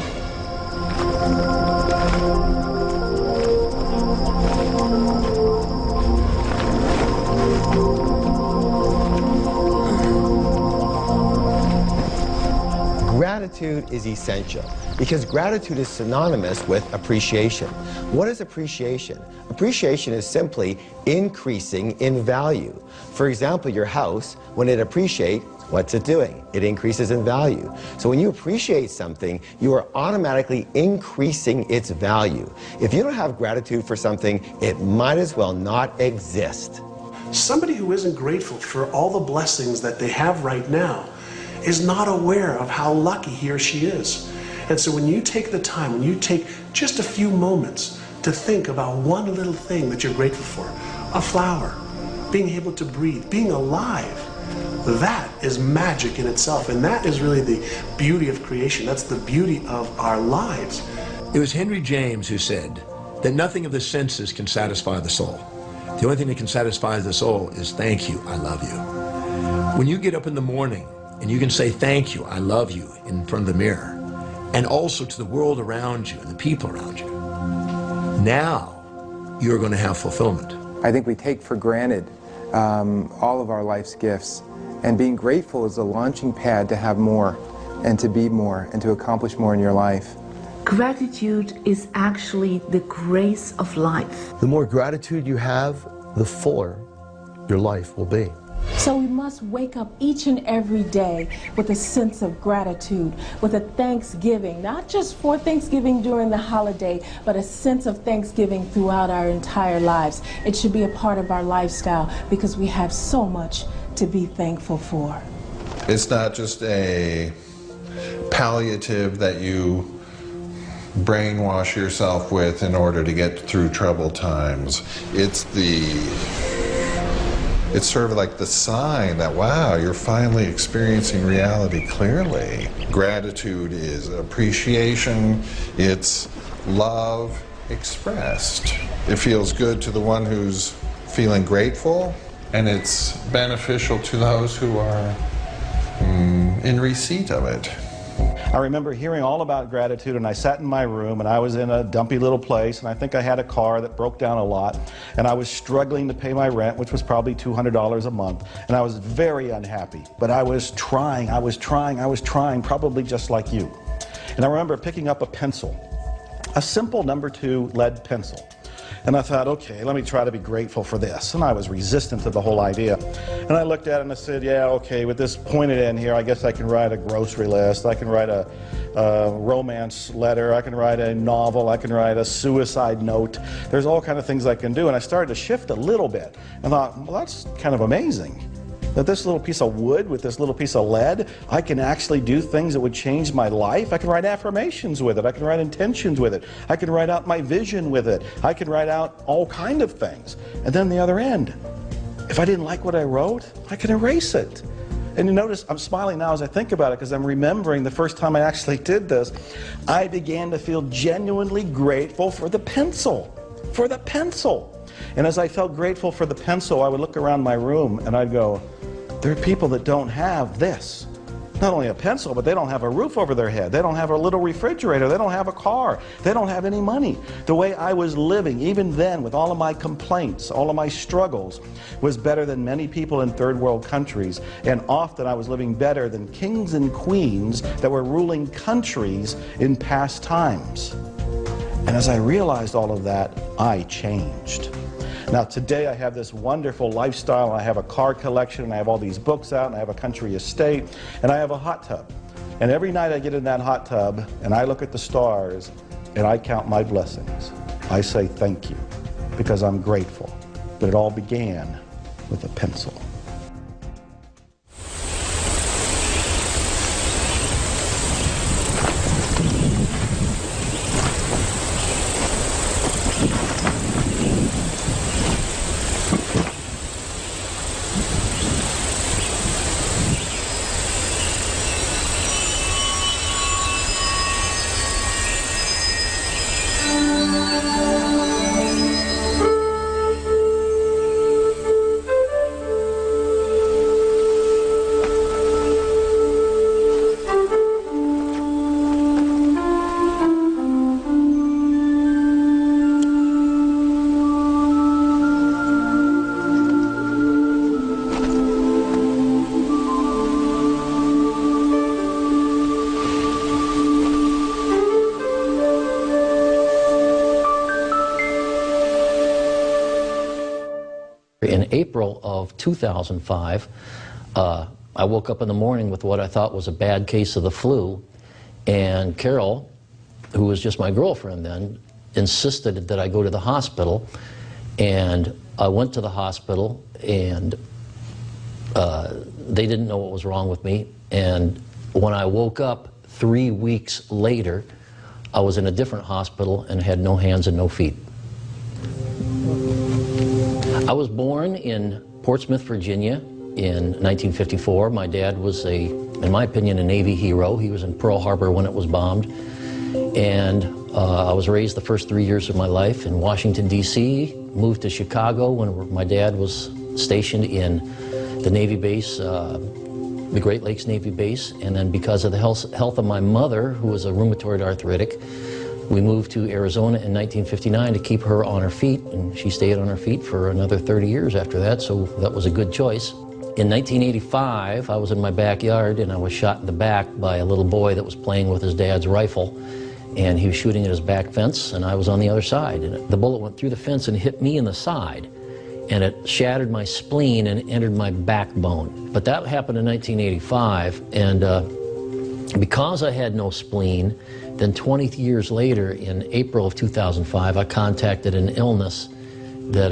Gratitude is essential because gratitude is synonymous with appreciation. What is appreciation? Appreciation is simply increasing in value. For example, your house, when it appreciates, what's it doing? It increases in value. So when you appreciate something, you are automatically increasing its value. If you don't have gratitude for something, it might as well not exist. Somebody who isn't grateful for all the blessings that they have right now is not aware of how lucky he or she is. And so when you take the time, when you take just a few moments to think about one little thing that you're grateful for, a flower, being able to breathe, being alive, that is magic in itself. And that is really the beauty of creation. That's the beauty of our lives. It was Henry James who said that nothing of the senses can satisfy the soul. The only thing that can satisfy the soul is thank you, I love you. When you get up in the morning and you can say thank you, I love you in front of the mirror, and also to the world around you and the people around you, now you're going to have fulfillment. I think we take for granted all of our life's gifts, and being grateful is a launching pad to have more and to be more and to accomplish more in your life. Gratitude is actually the grace of life. The more gratitude you have, the fuller your life will be. So we must wake up each and every day with a sense of gratitude, with a thanksgiving, not just for Thanksgiving during the holiday, but a sense of thanksgiving throughout our entire lives. It should be a part of our lifestyle because we have so much to be thankful for. It's not just a palliative that you brainwash yourself with in order to get through troubled times. It's the It's sort of like the sign that, wow, you're finally experiencing reality clearly. Gratitude is appreciation, it's love expressed. It feels good to the one who's feeling grateful, and it's beneficial to those who are in receipt of it. I remember hearing all about gratitude, and I sat in my room, and I was in a dumpy little place, and I think I had a car that broke down a lot, and I was struggling to pay my rent, which was probably $200 a month, and I was very unhappy. But I was trying, probably just like you. And I remember picking up a pencil, a simple number 2 lead pencil. And I thought, okay, let me try to be grateful for this. And I was resistant to the whole idea. And I looked at it and I said, yeah, okay, with this pointed end here, I guess I can write a grocery list, I can write a romance letter, I can write a novel, I can write a suicide note. There's all kind of things I can do. And I started to shift a little bit. And thought, well, that's kind of amazing. That this little piece of wood with this little piece of lead, I can actually do things that would change my life. I can write affirmations with it. I can write intentions with it. I can write out my vision with it. I can write out all kind of things. And then the other end, if I didn't like what I wrote, I can erase it. And you notice I'm smiling now as I think about it, because I'm remembering the first time I actually did this, I began to feel genuinely grateful for the pencil. For the pencil. And as I felt grateful for the pencil, I would look around my room and I'd go, there are people that don't have this. Not only a pencil, but they don't have a roof over their head. They don't have a little refrigerator. They don't have a car. They don't have any money. The way I was living, even then, with all of my complaints, all of my struggles, was better than many people in third world countries. And often I was living better than kings and queens that were ruling countries in past times. And as I realized all of that, I changed. Now today I have this wonderful lifestyle. I have a car collection, and I have all these books out, and I have a country estate, and I have a hot tub. And every night I get in that hot tub and I look at the stars and I count my blessings. I say thank you, because I'm grateful. But it all began with a pencil. In April of 2005, I woke up in the morning with what I thought was a bad case of the flu, and Carol, who was just my girlfriend then, insisted that I go to the hospital, and I went to the hospital, and they didn't know what was wrong with me, and when I woke up 3 weeks later, I was in a different hospital and had no hands and no feet. I was born in Portsmouth, Virginia in 1954. My dad was in my opinion, a Navy hero. He was in Pearl Harbor when it was bombed. And I was raised the first 3 years of my life in Washington, D.C., moved to Chicago when my dad was stationed in the Navy base, the Great Lakes Navy base. And then because of the health of my mother, who was a rheumatoid arthritic, we moved to Arizona in 1959 to keep her on her feet, and she stayed on her feet for another 30 years after that, so that was a good choice. In 1985, I was in my backyard and I was shot in the back by a little boy that was playing with his dad's rifle, and he was shooting at his back fence, and I was on the other side. And the bullet went through the fence and hit me in the side, and it shattered my spleen and entered my backbone. But that happened in 1985, and because I had no spleen, then 20 years later, in April of 2005, I contacted an illness that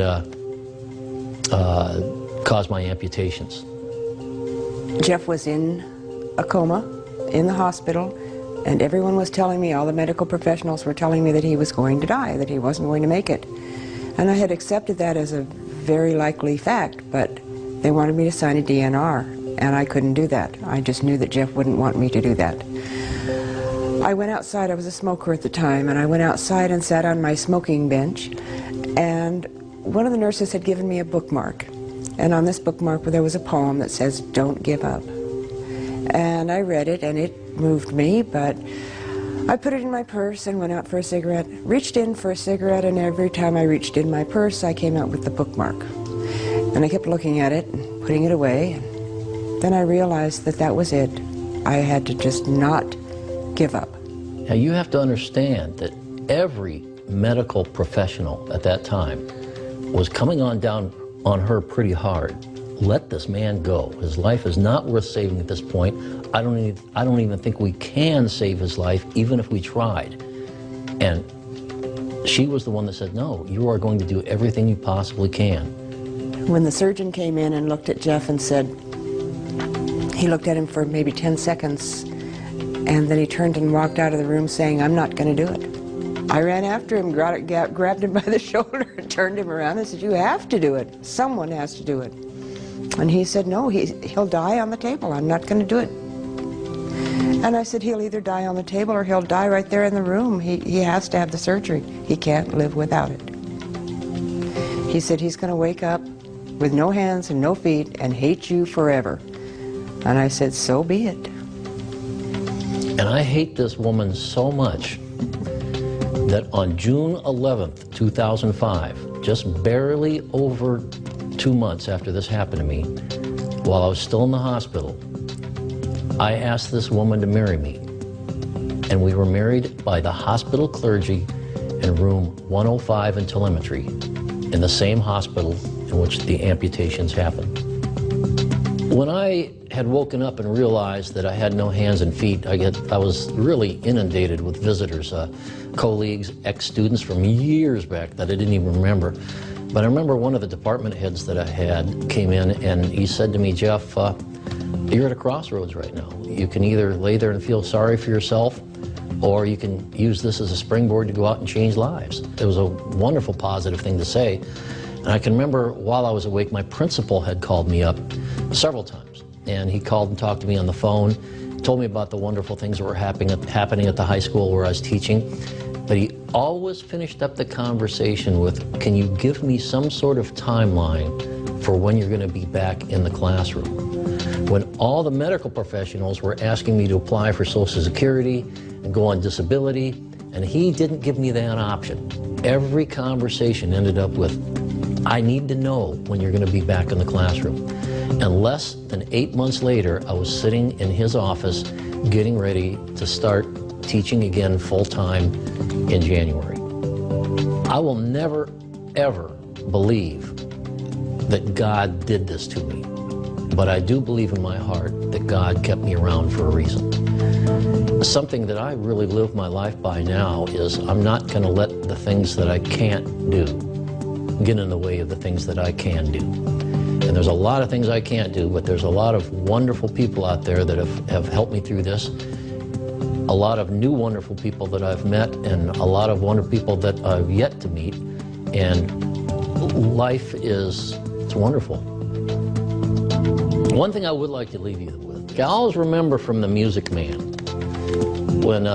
caused my amputations. Jeff was in a coma in the hospital, and everyone was telling me, all the medical professionals were telling me that he was going to die, that he wasn't going to make it. And I had accepted that as a very likely fact, but They wanted me to sign a DNR, and I couldn't do that. I just knew that Jeff wouldn't want me to do that. I went outside. I was a smoker at the time, and I went outside and sat on my smoking bench, and one of the nurses had given me a bookmark, and on this bookmark there was a poem that says, "Don't give up." And I read it, and it moved me, but I put it in my purse and went out for a cigarette, reached in for a cigarette, and every time I reached in my purse, I came out with the bookmark. And I kept looking at it and putting it away, and then I realized that that was it. I had to just not give up. Now you have to understand that every medical professional at that time was coming on down on her pretty hard. Let this man go. His life is not worth saving at this point. I don't even think we can save his life, even if we tried. And she was the one that said, no, you are going to do everything you possibly can. When the surgeon came in and looked at Jeff and said, he looked at him for maybe 10 seconds, and then he turned and walked out of the room saying, I'm not going to do it. I ran after him, grabbed him by the shoulder and turned him around and said, you have to do it. Someone has to do it. And he said, no, he'll die on the table. I'm not going to do it. And I said, he'll either die on the table or he'll die right there in the room. He has to have the surgery. He can't live without it. He said he's going to wake up with no hands and no feet and hate you forever. And I said, so be it. And I hate this woman so much that on June 11th, 2005, just barely over 2 months after this happened to me, while I was still in the hospital, I asked this woman to marry me. And we were married by the hospital clergy in room 105 in telemetry, in the same hospital in which the amputations happened. When I had woken up and realized that I had no hands and feet, I was really inundated with visitors, colleagues, ex-students from years back that I didn't even remember. But I remember one of the department heads that I had came in and he said to me, Jeff, you're at a crossroads right now. You can either lay there and feel sorry for yourself, or you can use this as a springboard to go out and change lives. It was a wonderful, positive thing to say. And I can remember while I was awake, my principal had called me up several times. And he called and talked to me on the phone, told me about the wonderful things that were happening at the high school where I was teaching. But he always finished up the conversation with, can you give me some sort of timeline for when you're going to be back in the classroom? When all the medical professionals were asking me to apply for Social Security and go on disability, and he didn't give me that option. Every conversation ended up with, I need to know when you're going to be back in the classroom. And less than 8 months later, I was sitting in his office getting ready to start teaching again full-time in January. I will never, ever believe that God did this to me. But I do believe in my heart that God kept me around for a reason. Something that I really live my life by now is I'm not going to let the things that I can't do get in the way of the things that I can do. And there's a lot of things I can't do, but there's a lot of wonderful people out there that have helped me through this. A lot of new wonderful people that I've met, and a lot of wonderful people that I've yet to meet. And life it's wonderful. One thing I would like to leave you with, I always remember from The Music Man, when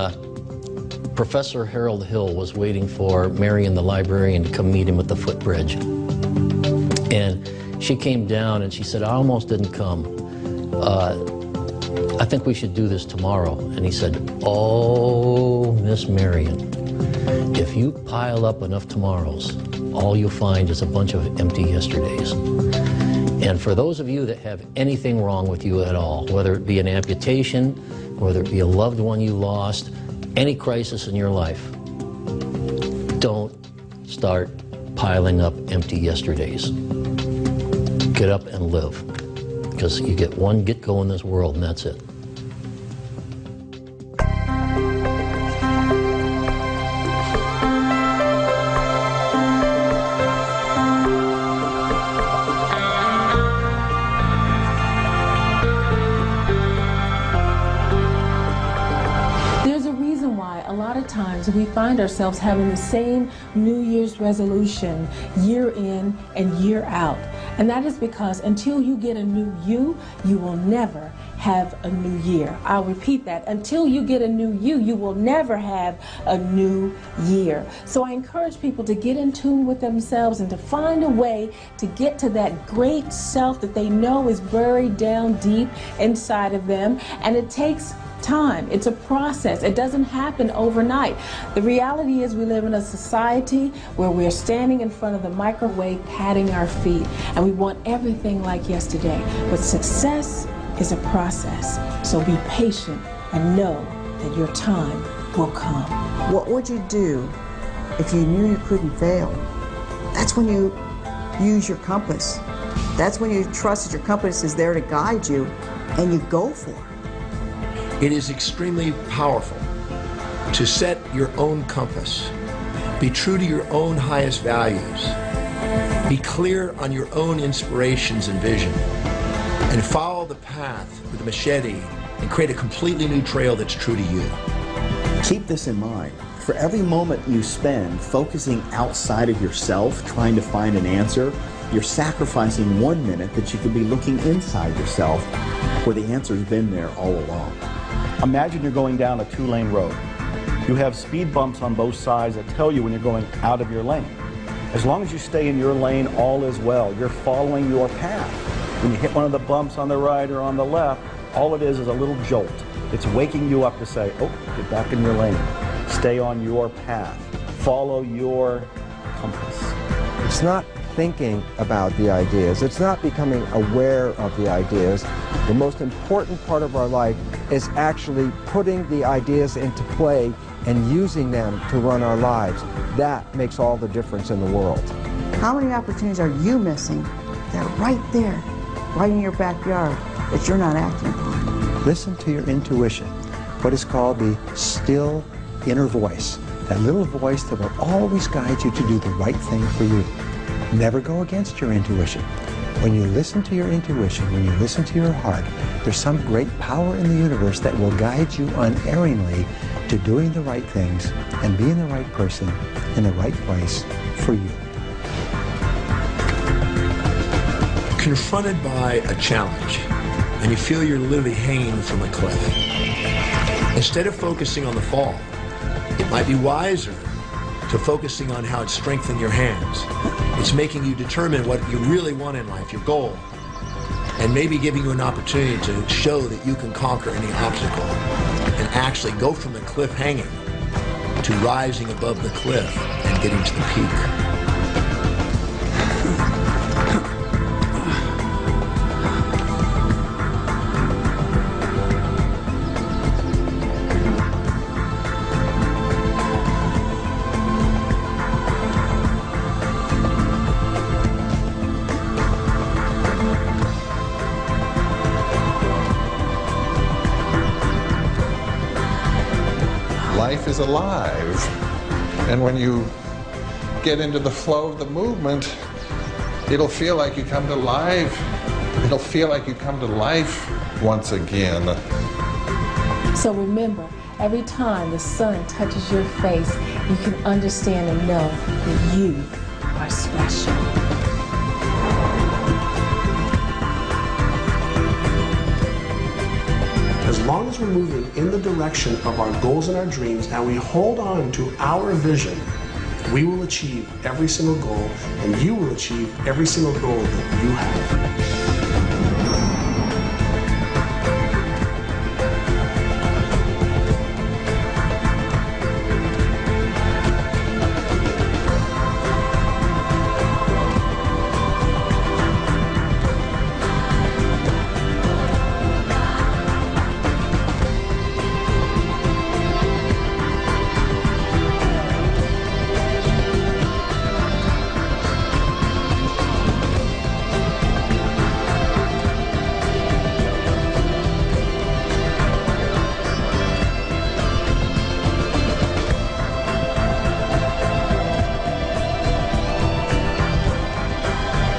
Professor Harold Hill was waiting for Marion the librarian to come meet him at the footbridge. And she came down and she said, I almost didn't come. I think we should do this tomorrow. And he said, oh, Miss Marion, if you pile up enough tomorrows, all you'll find is a bunch of empty yesterdays. And for those of you that have anything wrong with you at all, whether it be an amputation, whether it be a loved one you lost, any crisis in your life, don't start piling up empty yesterdays. Get up and live, because you get one get-go in this world, and that's it. We find ourselves having the same New Year's resolution year in and year out. And that is because until you get a new you, you will never have a new year. I'll repeat that. Until you get a new you, you will never have a new year. So I encourage people to get in tune with themselves and to find a way to get to that great self that they know is buried down deep inside of them. And it takes time. It's a process. It doesn't happen overnight. The reality is we live in a society where we're standing in front of the microwave patting our feet, and we want everything like yesterday. But success is a process. So be patient and know that your time will come. What would you do if you knew you couldn't fail? That's when you use your compass. That's when you trust that your compass is there to guide you and you go for it. It is extremely powerful to set your own compass. Be true to your own highest values. Be clear on your own inspirations and vision. And follow the path with a machete and create a completely new trail that's true to you. Keep this in mind. For every moment you spend focusing outside of yourself, trying to find an answer, you're sacrificing 1 minute that you could be looking inside yourself where the answer's been there all along. Imagine you're going down a 2-lane road. You have speed bumps on both sides that tell you when you're going out of your lane. As long as you stay in your lane, all is well. You're following your path. When you hit one of the bumps on the right or on the left, all it is a little jolt. It's waking you up to say, oh, get back in your lane. Stay on your path. Follow your compass. It's not thinking about the ideas. It's not becoming aware of the ideas. The most important part of our life is actually putting the ideas into play and using them to run our lives. That makes all the difference in the world. How many opportunities are you missing that are right there, right in your backyard, that you're not acting upon? Listen to your intuition, what is called the still inner voice. That little voice that will always guide you to do the right thing for you. Never go against your intuition. When you listen to your intuition, when you listen to your heart, there's some great power in the universe that will guide you unerringly to doing the right things and being the right person in the right place for you. Confronted by a challenge, and you feel you're literally hanging from a cliff. Instead of focusing on the fall, it might be wiser to focusing on how it's strengthened your hands. It's making you determine what you really want in life, your goal, and maybe giving you an opportunity to show that you can conquer any obstacle and actually go from the cliff hanging to rising above the cliff and getting to the peak. Life is alive, and when you get into the flow of the movement, it'll feel like you come to life. It'll feel like you come to life once again. So remember, every time the sun touches your face, you can understand and know that you are special. As long as we're moving in the direction of our goals and our dreams, and we hold on to our vision, we will achieve every single goal, and you will achieve every single goal that you have.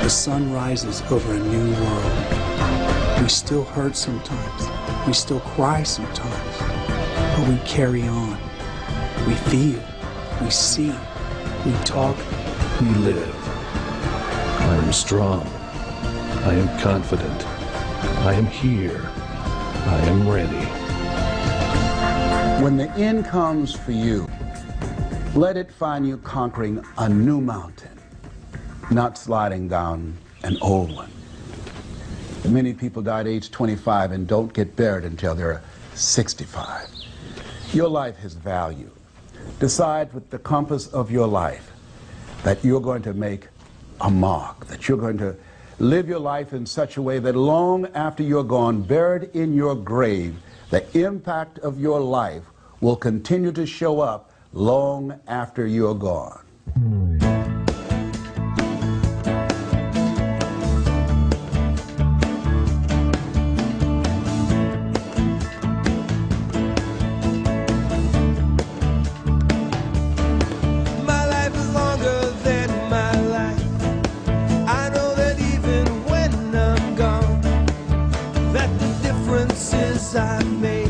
The sun rises over a new world. We still hurt sometimes. We still cry sometimes. But we carry on. We feel. We see. We talk. We live. I am strong. I am confident. I am here. I am ready. When the end comes for you, let it find you conquering a new mountain, not sliding down an old one. Many people die at age 25 and don't get buried until they're 65. Your life has value. Decide with the compass of your life that you're going to make a mark, that you're going to live your life in such a way that long after you're gone, buried in your grave, the impact of your life will continue to show up long after you're gone. I made,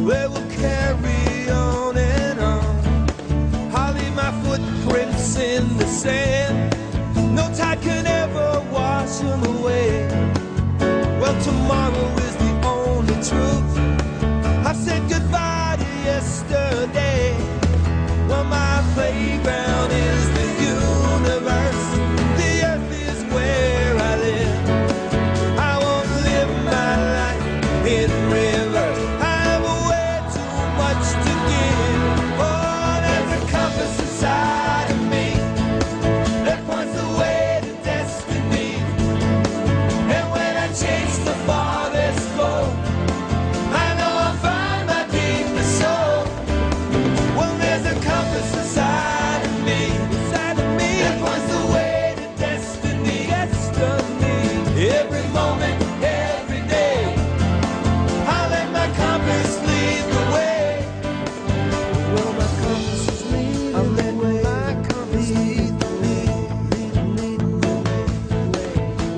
well, we'll carry on and on. I'll leave my footprints in the sand. No tide can ever wash them away. Well, tomorrow is the only truth. I've said goodbye to yesterday. Well, my playground is the universe. The earth is where I live. I won't live my life in reverse. I have way too much to give. Oh, there's a compass inside of me that points the way to destiny. And when I chase the farthest goal, I know I'll find my deepest soul. Well, there's a compass inside of me that points the way to destiny. Every moment, every day, compass lead the way. Well, my compass is leading the way. My compass lead the way.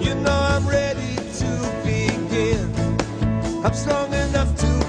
You know I'm ready to begin. I'm strong enough to